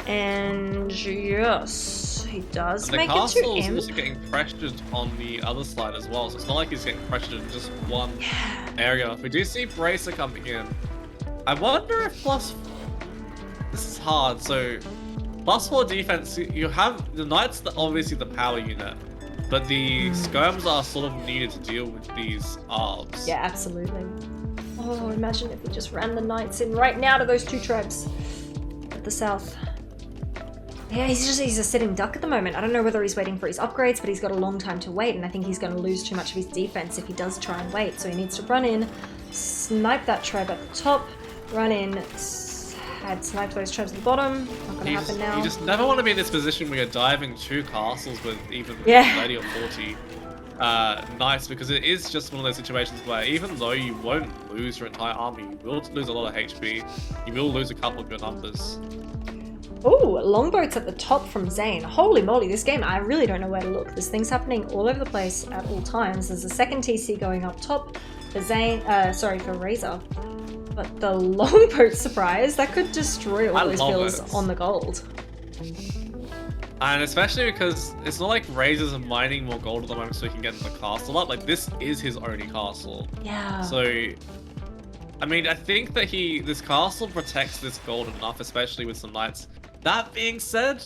and yes, he does make it to The castle is him. also getting pressured on the other side as well, so it's not like he's getting pressured in just one area. We do see Bracer coming in. I wonder if this is hard. So +4 defense, you have the knights, obviously the power unit. But the skirms are sort of needed to deal with these arbs. Yeah, absolutely. Oh, imagine if we just ran the knights in right now to those 2 trebs at the south. Yeah, he's a sitting duck at the moment. I don't know whether he's waiting for his upgrades, but he's got a long time to wait, and I think he's going to lose too much of his defense if he does try and wait. So he needs to run in, snipe that treb at the top, run in, snipe those trebs at the bottom. Not going to happen now. You just never want to be in this position where you're diving 2 castles with even 30 or 40 knights, because it is just one of those situations where even though you won't lose your entire army, you will lose a lot of HP, you will lose a couple of your numbers. Oh, longboats at the top from Zain. Holy moly, this game, I really don't know where to look. There's things happening all over the place at all times. There's a second TC going up top for for Rayzor. But the longboat surprise, that could destroy all those bills on the gold. And especially because it's not like Rayzor's mining more gold at the moment so he can get into the castle up. Like, this is his only castle. Yeah. So, I mean, I think that this castle protects this gold enough, especially with some knights. That being said,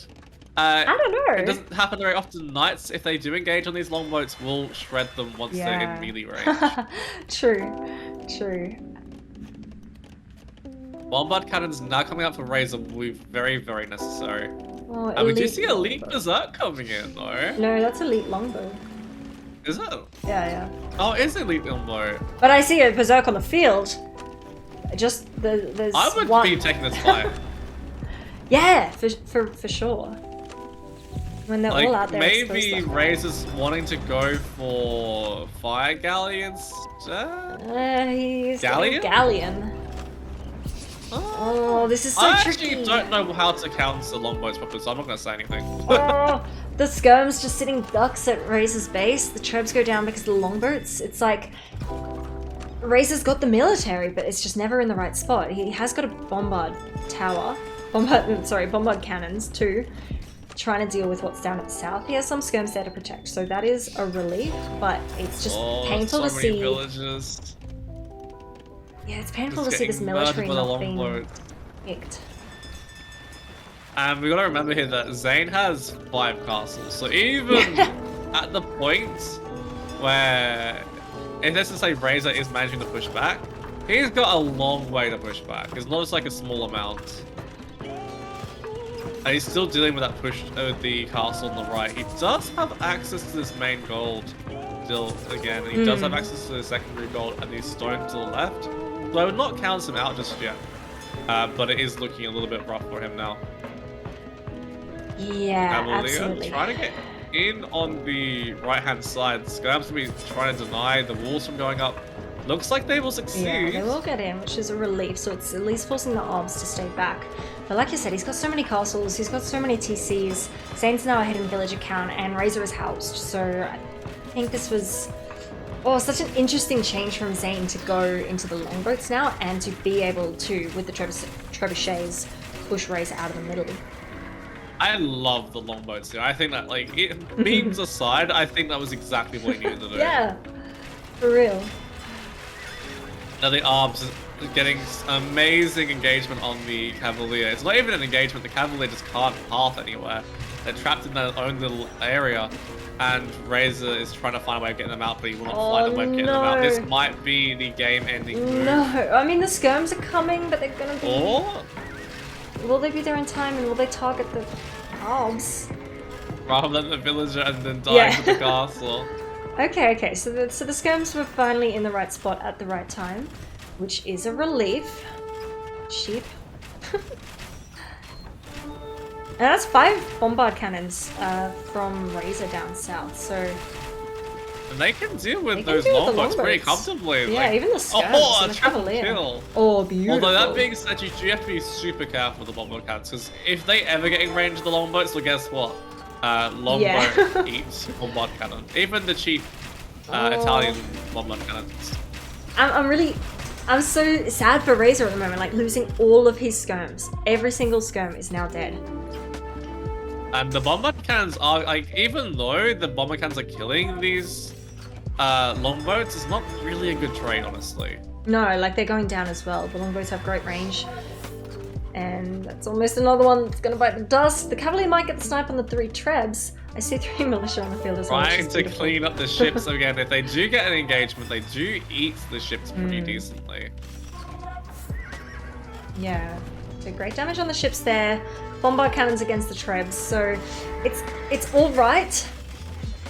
I don't know. It doesn't happen very often. Knights, if they do engage on these longboats, will shred them once they're in melee range. True. Bombard cannons now coming up for Rayzor will be very, very necessary. Oh, we do see Elite Berserk coming in, though. No, that's Elite Longbow. Is it? Yeah. Oh, it's Elite Longbow. But I see a Berserk on the field. Just there's I would be taking this fight. Yeah, for sure. When they're all out there. Maybe Rayzor's wanting to go for Fire Galleons. He's Galleon? Oh, this is so tricky. I actually don't know how to counter longbows properly, so I'm not going to say anything. Oh, the skirms just sitting ducks at Rayzor's base. The trebs go down because of the longboats. It's like Rayzor's got the military, but it's just never in the right spot. He has got a bombard tower. Bombard cannons too. Trying to deal with what's down at the south. He has some skirms there to protect, so that is a relief, but it's just painful to see. Villages. Yeah, it's painful to see this military not being picked. And we gotta remember here that Zain has 5 castles, so even at the point where, if let's just say Rayzor is managing to push back, he's got a long way to push back. It's not just like a small amount. And he's still dealing with that push with the castle on the right. He does have access to this main gold still again. And he does have access to the secondary gold and these stones to the left. So I would not count him out just yet. But it is looking a little bit rough for him now. Yeah, absolutely. Trying to get in on the right-hand side. Skirms will be trying to deny the walls from going up. Looks like they will succeed. Yeah, they will get in, which is a relief. So it's at least forcing the Obs to stay back. But like you said, he's got so many castles, he's got so many TCs. Zain's now a hidden village account, and Rayzor is housed. So I think this was such an interesting change from Zain to go into the longboats now, and to be able to, with the trebuchets, push Rayzor out of the middle. I love the longboats here. I think that, memes aside, I think that was exactly what he needed to do. Yeah, for real. Now the Arbs is getting amazing engagement on the Cavalier. It's not even an engagement, the Cavalier just can't path anywhere. They're trapped in their own little area, and Rayzor is trying to find a way of getting them out, but he will not find a way of getting them out. This might be the game-ending move. No, I mean the skirms are coming, but they're gonna be... Or... will they be there in time, and will they target the Arbs? Rather than the villager and then dying to the castle. Okay, so the skirms were finally in the right spot at the right time, which is a relief. Sheep. And that's 5 bombard cannons from Rayzor down south, so... And they can deal with those longboats pretty comfortably. Yeah, even the skirms and the Cavalier. Kill. Oh, beautiful. Although that being said, you do have to be super careful with the bombard cannons, because if they ever get in range of the longboats, well guess what? Longboat eats bombard cannon. Even the cheap Italian bombard cannons. I'm so sad for Rayzor at the moment, like losing all of his skirms. Every single skirm is now dead. And the bombard cannons are like, even though the bombard cannons are killing these longboats, it's not really a good trade, honestly. No, like they're going down as well. The longboats have great range. And that's almost another one that's gonna bite the dust. The cavalry might get the snipe on the 3 trebs. I see 3 militia on the field as well. Trying to clean up the ships again. If they do get an engagement, they do eat the ships pretty decently. Yeah, so great damage on the ships there. Bombard cannons against the trebs, so it's all right.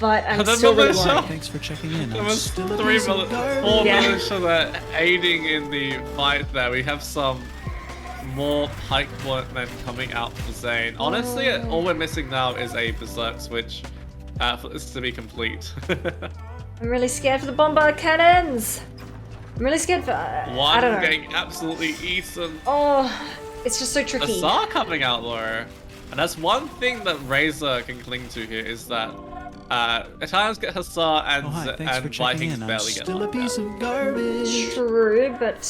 But I'm still really worried. Thanks for checking in. There was 4 militia that aiding in the fight there. We have some more pike men coming out for Zain. Honestly, all we're missing now is a berserk switch for this to be complete. I'm really scared for the bombard cannons. I'm really scared for I don't know. Getting absolutely eaten. Oh, it's just so tricky. Hussar coming out though, and that's one thing that Rayzor can cling to here is that Italians get Hussar and Vikings barely get still a piece of garbage. True, but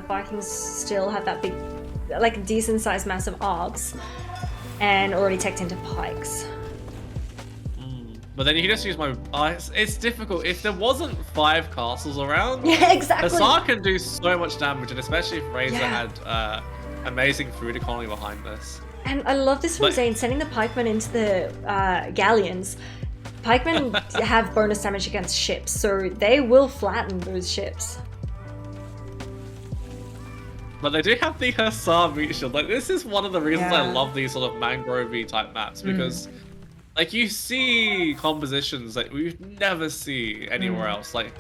Vikings still have that big, like decent sized massive arbs and already teched into pikes. But then you can just use my... it's difficult. If there wasn't 5 castles around, yeah, exactly. Hussar can do so much damage, and especially if Rayzor had amazing food economy behind this. And I love this from Zain, sending the pikemen into the galleons. Pikemen have bonus damage against ships, so they will flatten those ships. But they do have the Hussar meat shield. Like, this is one of the reasons I love these sort of mangrove-y type maps, because like you see compositions that we never see anywhere else. Like,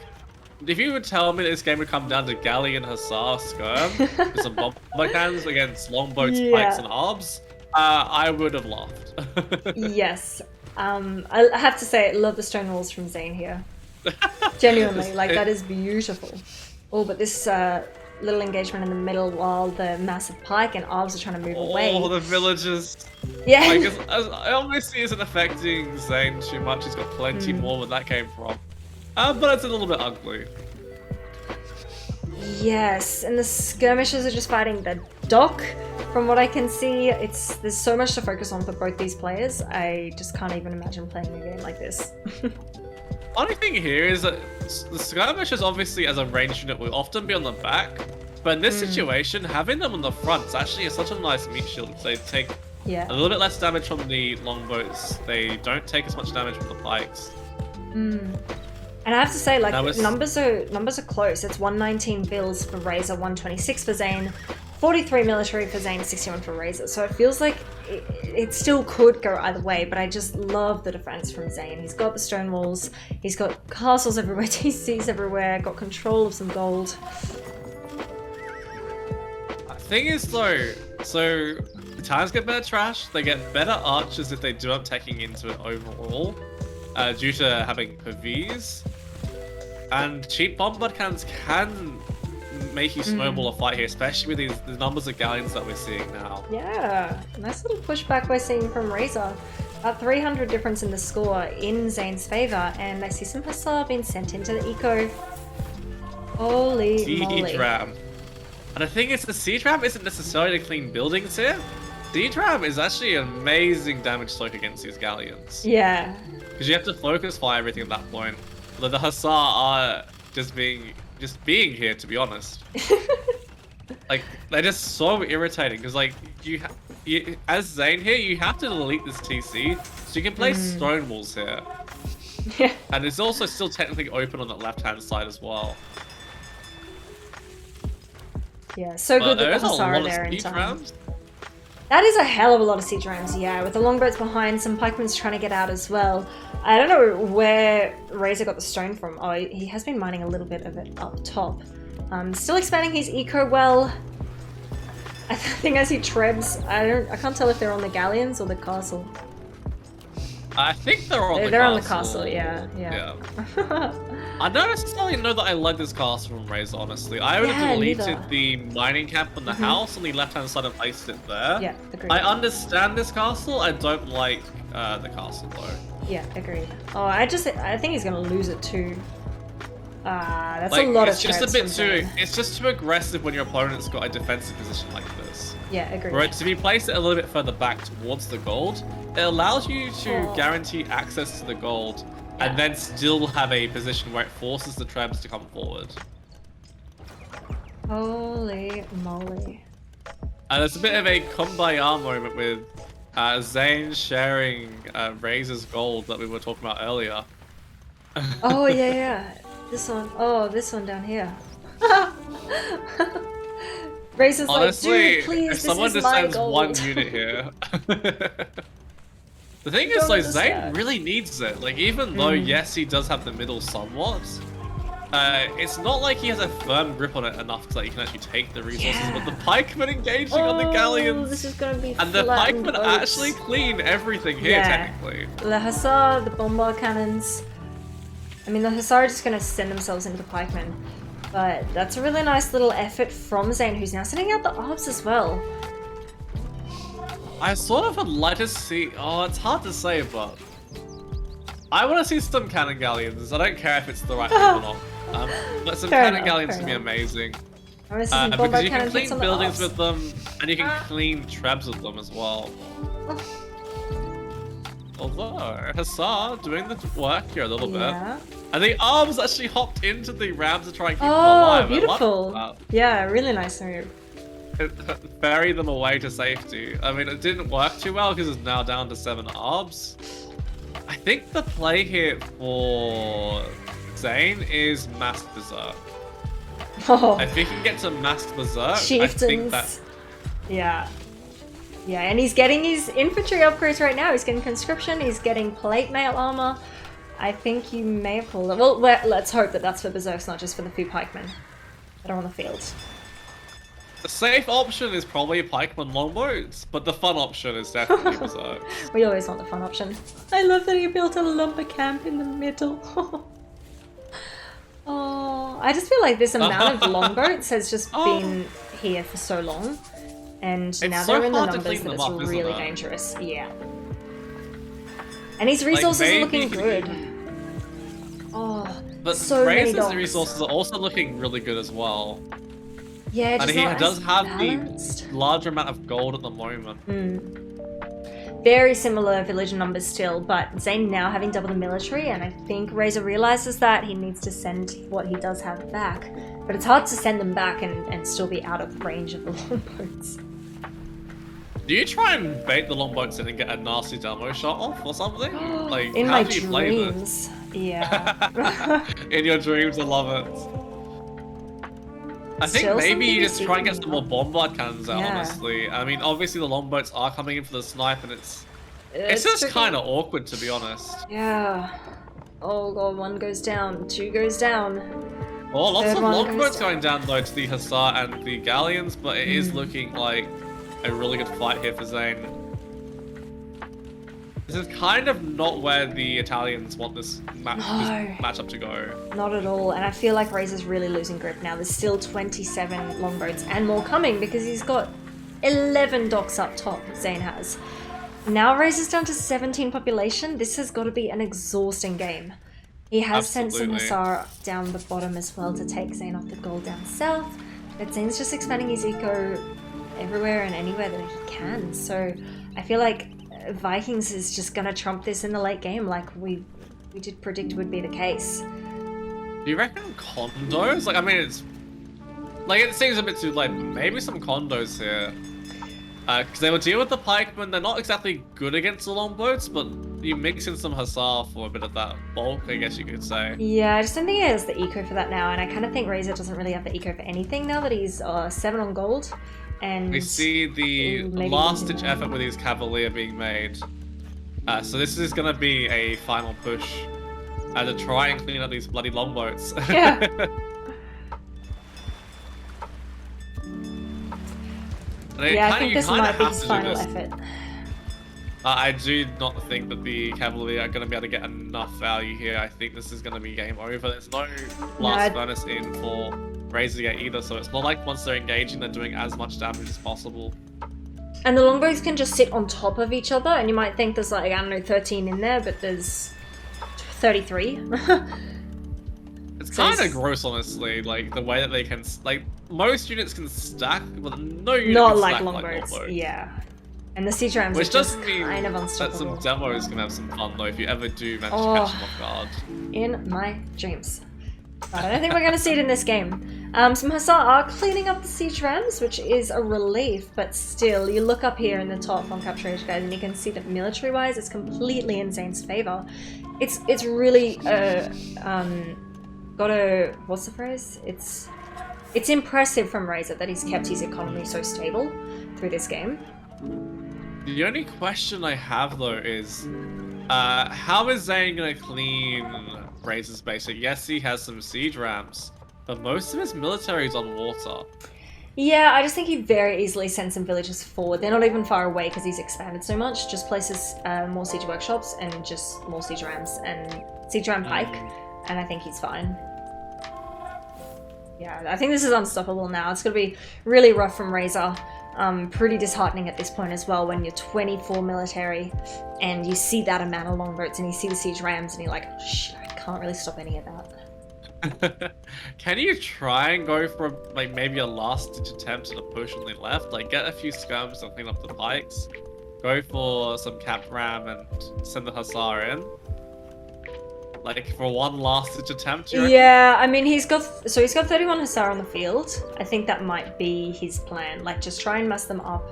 if you would tell me that this game would come down to Galleon, Hussar, Skirm, with some bombard cannons against longboats, pikes, and arbs, I would have laughed. Yes. I have to say, I love the stone walls from Zain here. Genuinely, like that is beautiful. Oh, but this little engagement in the middle while the massive pike and arbs are trying to move away. Oh, the villagers. Yeah. I obviously isn't affecting Zain too much. He's got plenty more where that came from. But it's a little bit ugly. Yes, and the skirmishers are just fighting the dock. From what I can see, there's so much to focus on for both these players. I just can't even imagine playing a game like this. Funny thing here is that the skirmishers obviously as a range unit will often be on the back, but in this situation, having them on the front is actually such a nice meat shield. They take a little bit less damage from the longboats. They don't take as much damage from the pikes. And I have to say, like, numbers are close. It's 119 bills for Rayzor, 126 for Zain, 43 military for Zain, 61 for Rayzor. So it feels like it still could go either way, but I just love the defense from Zain. He's got the stone walls, he's got castles everywhere, TCs everywhere, got control of some gold. The thing is though, so the Italians get better trash, they get better archers if they do up taking into it overall, due to having PVs. And cheap bombard cannons can make you snowball a fight here, especially with the numbers of galleons that we're seeing now. Yeah, nice little pushback we're seeing from Rayzor. About 300 difference in the score in Zain's favour, and I see some Hussar being sent into the eco. Holy moly. Siege ram. And the thing is, the siege ram isn't necessarily to clean buildings here. Siege ram is actually an amazing damage soak against these galleons. Yeah. Because you have to focus fire everything at that point. Although the Hussar are just being here, to be honest. Like, they're just so irritating because, like, you as Zain here, you have to delete this TC so you can place stone walls here. Yeah. And it's also still technically open on the left-hand side as well. Yeah, so good that the Hussar are there in time. That is a hell of a lot of siege rams, yeah, with the longboats behind, some pikemen's trying to get out as well. I don't know where Rayzor got the stone from. Oh, he has been mining a little bit of it up top. Still expanding his eco well. I think I see trebs. I can't tell if they're on the galleons or the castle. I think they're on the castle. They're on the castle, yeah. I don't necessarily know that I like this castle from Rayzor, honestly. I would have deleted the mining camp on the house on the left-hand side and placed it there. Yeah, agreed. I understand this castle. I don't like the castle, though. Yeah, agreed. Oh, I think he's gonna lose it too. That's Like, a lot of it's just a threats bit from too. Zain. It's just too aggressive when your opponent's got a defensive position like this. Yeah, agreed. Whereas if you place it a little bit further back towards the gold, it allows you to guarantee access to the gold and then still have a position where it forces the trebs to come forward. Holy moly. And there's a bit of a kumbaya moment with Zain sharing Rayzor's gold that we were talking about earlier. Oh, yeah. This one. Oh, this one down here. Rayzor's Honestly, like, dude, please, if someone this just is my sends gold. one unit here. The thing is, though, Zain really needs it. Like, even though, yes, he does have the middle somewhat, it's not like he has a firm grip on it enough so that he can actually take the resources. But the pikemen engaging on the galleons, this is gonna be and the pikemen actually clean everything here, technically. The hussar, the bombard cannons. I mean, the hussar are just gonna send themselves into the pikemen. But that's a really nice little effort from Zain, who's now sending out the orbs as well. I sort of would like to see. Oh, it's hard to say, but I want to see some cannon galleons. I don't care if it's the right thing or not. But some cannon galleons would be amazing. Because you can clean buildings with them, and you can clean trebs with them as well. Although, Hussar doing the work here a little bit. And the arms actually hopped into the rams to try and keep them alive. Oh, beautiful. Yeah, really nice move. Bury them away to safety. I mean, it didn't work too well because it's now down to 7 arbs. I think the play here for Zain is Masked Berserk. Oh. If he can get to Masked Berserk, Chieftains. I think that's... Yeah. Yeah, and he's getting his infantry upgrades right now. He's getting conscription, he's getting plate mail armor. I think you may have called it. Well, let's hope that that's for Berserks, not just for the few pikemen that are on the field. The safe option is probably pikemen longbows, but the fun option is definitely Berserk. We always want the fun option. I love that he built a lumber camp in the middle. Oh, I just feel like this amount of longboats has just been here for so long. And now they're in the numbers that it's really dangerous. Yeah. And his resources are looking good. Oh, but so many Rayzor's resources are also looking really good as well. Yeah, and he does have balanced. the larger amount of gold at the moment. Very similar village numbers still, but Zain now having double the military, and I think Rayzor realizes that he needs to send what he does have back. But it's hard to send them back and still be out of range of the longboats. Do you try and bait the longboats in and get a nasty demo shot off or something? Like, in how my do you play dreams, this? Yeah. In your dreams, I love it. I think maybe you just try and get some more bombard cannons out, honestly. I mean, obviously the longboats are coming in for the snipe, and it's just kind of awkward, to be honest. Yeah. Oh god, 1 goes down, 2 goes down. Oh, lots of longboats going down, though, to the Hussar and the Galleons, but it is looking like a really good fight here for Zain. This is kind of not where the Italians want this matchup to go. Not at all, and I feel like Rayzor's really losing grip now. There's still 27 longboats and more coming because he's got 11 docks up top, Zain has. Now Rayzor's down to 17 population. This has got to be an exhausting game. He has sent some Hussar down the bottom as well to take Zain off the gold down south, but Zain's just expanding his eco everywhere and anywhere that he can, so I feel like Vikings is just gonna trump this in the late game like we did predict would be the case. Do you reckon condos? Like, I mean, it's... Like, it seems a bit too late. Maybe some condos here. Because they will deal with the pikemen. They're not exactly good against the longboats, but you mix in some Hussar for a bit of that bulk, I guess you could say. Yeah, I just don't think he has the eco for that now, and I kind of think Rayzor doesn't really have the eco for anything now that he's 7 on gold. And we see the last-ditch effort with his cavalier being made. So this is going to be a final push to try and clean up these bloody longboats. Yeah. I think this might be his final effort. I do not think that the cavalry are going to be able to get enough value here. I think this is going to be game over. There's no blast furnace in for Rayzor yet either, so it's not like once they're engaging, they're doing as much damage as possible. And the longbows can just sit on top of each other, and you might think there's like, I don't know, 13 in there, but there's 33. It's kind of gross, honestly. Like the way that they can, like most units can stack, but no unit not can like stack longboats. like longboats. Yeah. And the siege rams Which are just doesn't mean kind of that unstoppable. some demos can have some fun though if you ever do manage to catch them off guard. In my dreams. But I don't think we're going to see it in this game. Some Hussar are cleaning up the siege rams, which is a relief, but still, you look up here in the top on Capture Age Guide and you can see that military-wise, it's completely in Zain's favor. It's really got a, what's the phrase? It's impressive from Rayzor that he's kept his economy so stable through this game. The only question I have though is, how is Zain gonna clean Rayzor's base? So yes, he has some siege rams, but most of his military is on water. Yeah, I just think he very easily sends some villages forward. They're not even far away because he's expanded so much. Just places more siege workshops and just more siege rams and siege ram pike, and I think he's fine. Yeah, I think this is unstoppable now. It's going to be really rough from Rayzor. Pretty disheartening at this point as well when you're 24 military and you see that amount of longboats and you see the siege rams and you're like, oh, shit, I can't really stop any of that. Can you try and go for like maybe a last ditch attempt to the push on the left? Like get a few skirms and clean up the pikes. Go for some cap ram and send the Hussar in. Like for one last ditch attempt, you reckon? Yeah, I mean he's got 31 Hussar on the field. I think that might be his plan. Like just try and mess them up.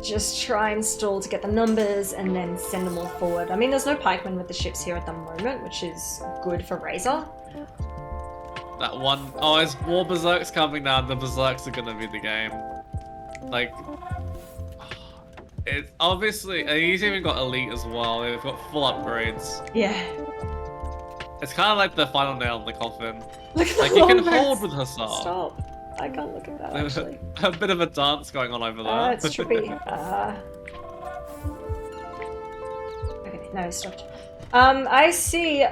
Just try and stall to get the numbers and then send them all forward. I mean there's no pikemen with the ships here at the moment, which is good for Rayzor. That one, oh, there's more berserks coming now. The berserks are gonna be the game. Like, it's obviously, and he's even got elite as well. They've got full upgrades. Yeah. It's kind of like the final nail in the coffin. Look at Like the you can longboats. hold with Hussar. Stop. I can't look at that actually. A bit of a dance going on over there. It's trippy. Okay, no, it stopped. I see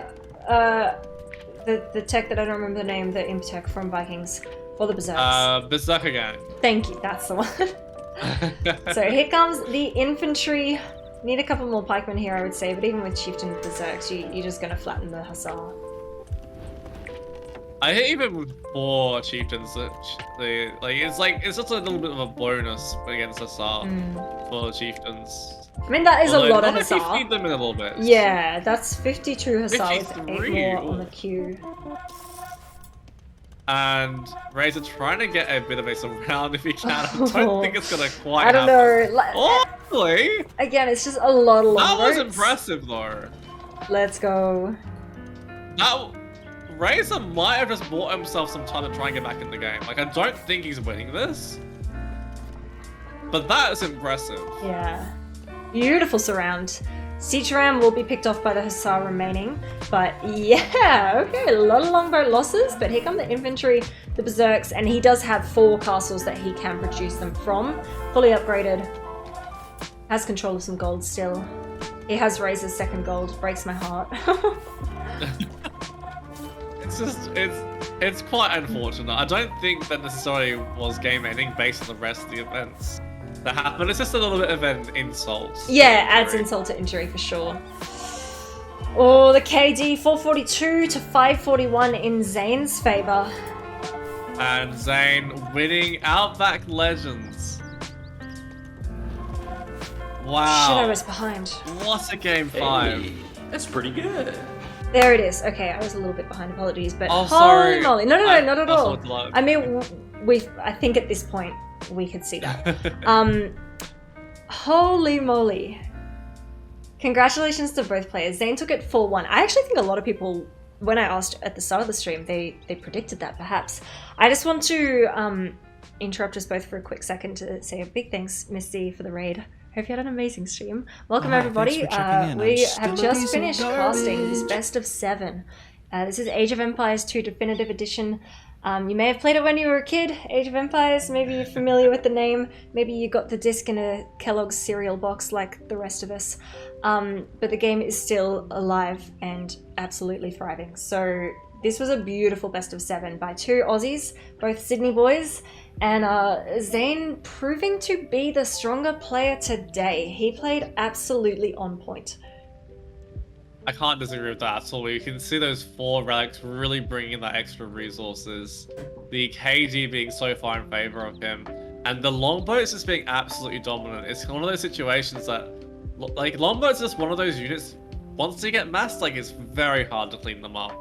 the tech that I don't remember the name, the imp tech from Vikings, or the berserks. Berserker gang. Thank you, that's the one. So here comes the infantry. Need a couple more pikemen here, I would say, but even with chieftain berserks, you're just gonna flatten the Hussar. I think even with 4 chieftains, it's just a little bit of a bonus against Hussar for chieftains. I mean, that is a lot of If you Hussar. feed them in a little bit. Yeah, that's 52 Hussar with 8 53, more on the queue. And Rayzor trying to get a bit of a surround if he can. I don't think it's gonna quite I don't happen. know. Oh, really? Again, it's just a lot of That was longboats. impressive though. Let's go. That Rayzor might have just bought himself some time to try and get back in the game. Like I don't think he's winning this. But that is impressive. Yeah. Beautiful surround. Siege ram will be picked off by the Hussar remaining, but yeah, okay, a lot of longboat losses, but here come the infantry, the berserks, and he does have 4 castles that he can produce them from, fully upgraded, has control of some gold still. He has Rayzor's second gold, breaks my heart. It's quite unfortunate. I don't think that necessarily was game ending based on the rest of the events that happened. It's just a little bit of an insult. Yeah, adds insult to injury for sure. Oh, the KD 442 to 541 in Zain's favor. And Zain winning Outback Legends. Wow. Shit, I was behind. What a game 5. Hey, that's pretty good. There it is. Okay, I was a little bit behind. Apologies, but Oh, holy sorry. moly! No, not at all. Luck. I mean, I think at this point we could see that. Holy moly! Congratulations to both players. Zain took it 4-1. I actually think a lot of people, when I asked at the start of the stream, they predicted that perhaps. I just want to interrupt us both for a quick second to say a big thanks, Misty, for the raid. Hope you had an amazing stream. Welcome everybody. Thanks for checking in. We I'm have still a just piece of finished casting this garbage. best of 7. This is Age of Empires 2 Definitive Edition. You may have played it when you were a kid, Age of Empires, maybe you're familiar with the name, maybe you got the disc in a Kellogg's cereal box like the rest of us, but the game is still alive and absolutely thriving. So this was a beautiful best of 7 by 2 Aussies, both Sydney boys, and Zain proving to be the stronger player today. He played absolutely on point. I can't disagree with that at all. You can see those 4 relics really bringing in that extra resources. The KG being so far in favor of him, and the longbows just being absolutely dominant. It's one of those situations that, like, longbows is just one of those units. Once they get massed, like, it's very hard to clean them up.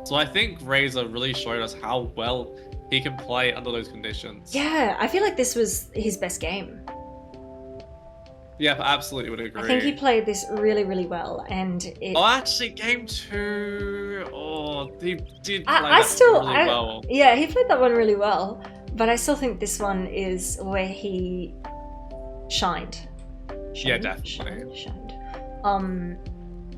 So I think Rayzor really showed us how well he can play under those conditions. Yeah, I feel like this was his best game. Yeah, absolutely would agree. I think he played this really, really well, and it. Oh, actually, game 2. Oh, he did play that really well. Yeah, he played that one really well, but I still think this one is where he shined. Yeah, definitely. Shined.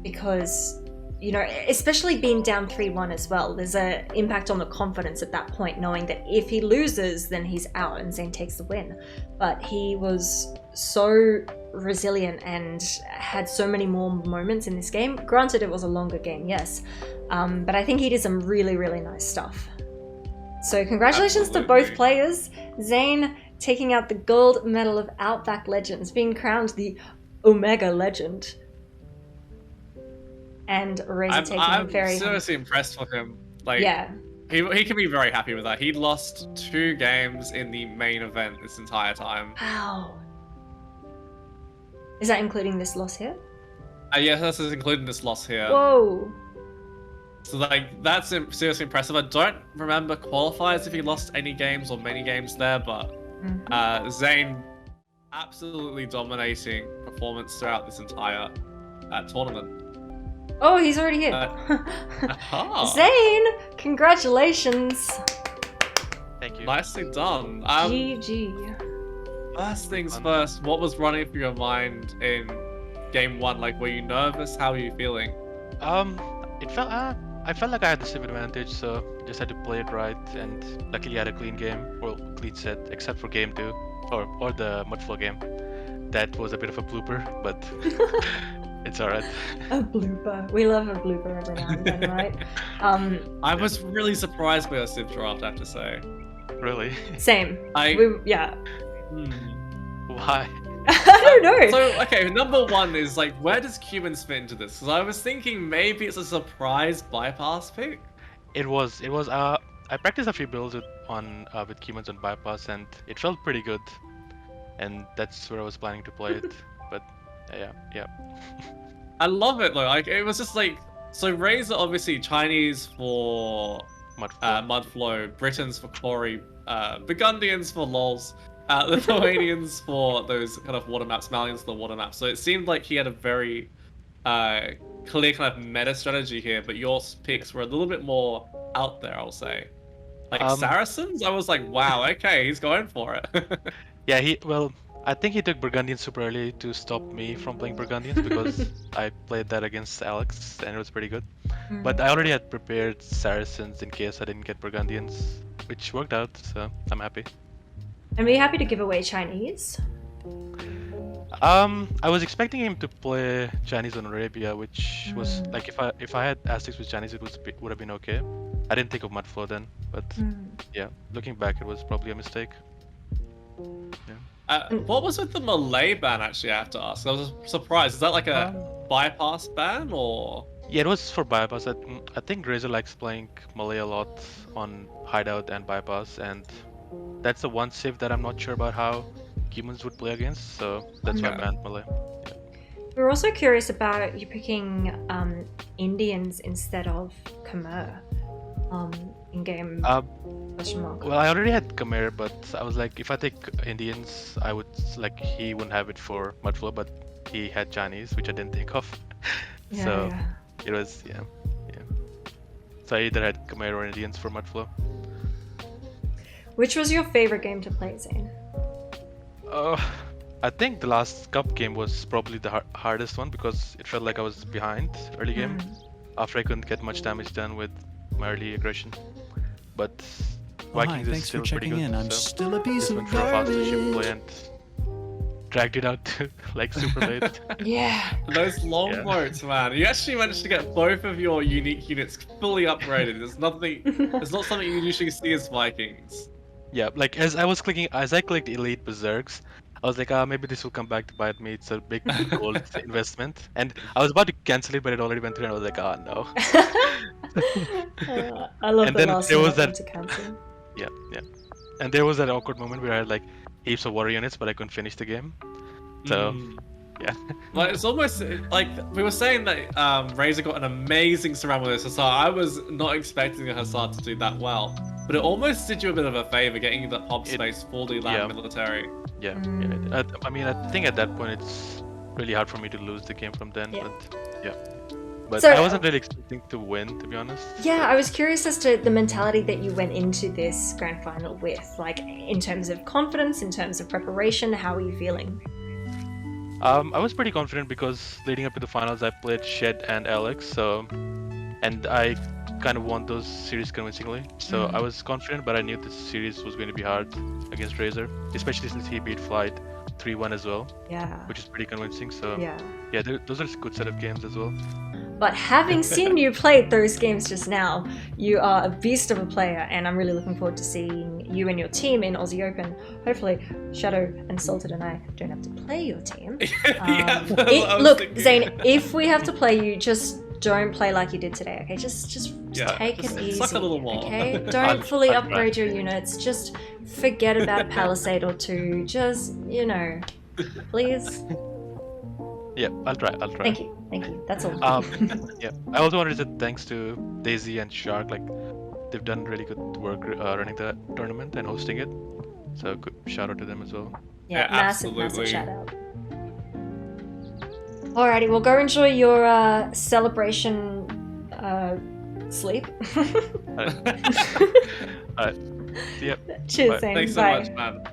Because, you know, especially being down 3-1 as well, there's an impact on the confidence at that point, knowing that if he loses, then he's out and Zain takes the win. But he was so resilient and had so many more moments in this game. Granted, it was a longer game, yes, but I think he did some really, really nice stuff. So congratulations to both players. Zain taking out the gold medal of Outback Legends, being crowned the Omega Legend. And Rayzor taking I'm very seriously impressed with him. Like, yeah. He can be very happy with that. He lost 2 games in the main event this entire time. Wow. Is that including this loss here? Yes, that's including this loss here. Whoa. So, like, that's seriously impressive. I don't remember qualifiers if he lost any games or many games there, but Zain absolutely dominating performance throughout this entire tournament. Oh, he's already here. Zain, congratulations. Thank you. Nicely done. GG. First things first, what was running through your mind in game 1? Like, were you nervous? How were you feeling? It felt I felt like I had the sim advantage, so just had to play it right, and luckily I had a clean game, well, clean set, except for game 2, or the Mudflow game. That was a bit of a blooper, but it's alright. A blooper. We love a blooper every now and then, right? I was really surprised by your Civ draft, I have to say. Really? Same. Yeah. Why? I don't know. So, okay, number 1 is, like, where does Cumans fit into this? Because I was thinking maybe it's a surprise bypass pick. It was. I practiced a few builds with Cumans on bypass, and it felt pretty good. And that's where I was planning to play it. But yeah. I love it though. Like, it was just like, so Rayzor obviously Chinese for Mudflow, Britons for Corey, Burgundians for lols, Lithuanians for those kind of water maps, Malians for the water maps. So it seemed like he had a very clear kind of meta strategy here, but your picks were a little bit more out there, I'll say. Like Saracens, I was like, wow, okay, he's going for it. Yeah, I think he took Burgundians super early to stop me from playing Burgundians because I played that against Alex and it was pretty good. But I already had prepared Saracens in case I didn't get Burgundians, which worked out, so I'm happy. And were you happy to give away Chinese? I was expecting him to play Chinese on Arabia, which was like if I had Aztecs with Chinese, it would have been okay. I didn't think of Mudflow then, but yeah, looking back, it was probably a mistake. Yeah. What was with the Malay ban, actually, I have to ask? I was surprised. Is that like a bypass ban, or...? Yeah, it was for bypass. I think Rayzor likes playing Malay a lot on hideout and bypass, and that's the one civ that I'm not sure about how humans would play against, so that's why I banned Malay. Yeah. We're also curious about you picking Indians instead of Khmer in-game question mark. Well, I already had Khmer, but I was like, if I take Indians, I would, like, he wouldn't have it for Mudflow, but he had Chinese, which I didn't think of. So it was, yeah. So I either had Khmer or Indians for Mudflow. Which was your favorite game to play, Zain? I think the last cup game was probably the hardest one because it felt like I was behind early game after I couldn't get much damage done with my early aggression. But Vikings is still pretty good. I'm still a piece of garbage. For a faster ship play and dragged it out to like super late. Yeah. Those long boats, man. You actually managed to get both of your unique units fully upgraded. There's nothing. It's not something you usually see as Vikings. Yeah, like as I clicked Elite Berserks, I was like, maybe this will come back to bite me. It's a big gold investment. And I was about to cancel it, but it already went through, and I was like, no. I love And the then last there minute was that- one to cancel. Yeah. And there was that awkward moment where I had like heaps of warrior units, but I couldn't finish the game. So, yeah. Like it's almost like we were saying that Rayzor got an amazing surround with his Hussar. I was not expecting a Hussar to do that well, but it almost did you a bit of a favor getting you the pub space for the land military. Yeah. I mean, I think at that point it's really hard for me to lose the game from then. Yeah. But yeah. But So- I wasn't really expecting to win, to be honest. Yeah, I was curious as to the mentality that you went into this grand final with, like in terms of confidence, in terms of preparation. How are you feeling? I was pretty confident because leading up to the finals, I played Shed and Alex, and I kind of won those series convincingly. So I was confident, but I knew this series was going to be hard against Rayzor, especially since he beat Flight 3-1 as well, Yeah. which is pretty convincing. So Yeah. those are a good set of games as well. But having seen you play those games just now, you are a beast of a player, and I'm really looking forward to seeing you and your team in Aussie Open. Hopefully, Shadow and Salted and I don't have to play your team. Yeah, that's what I was Look, thinking. Zain, if we have to play you, just don't play like you did today, okay? Just take it easy, suck a little more. okay? Don't fully I'll try. upgrade your units. Just forget about a Palisade or two. Just, please. Yeah, I'll try. Thank you. That's all. Yeah, I also wanted to say thanks to Daisy and Shark. Like, they've done really good work running the tournament and hosting it. So good shout out to them as well. Yeah, Yeah, massive absolutely. shout out. Alrighty, well, go enjoy your celebration sleep. Alright. Yep. Cheers, Bye. Zain. Thanks so Bye. much, man.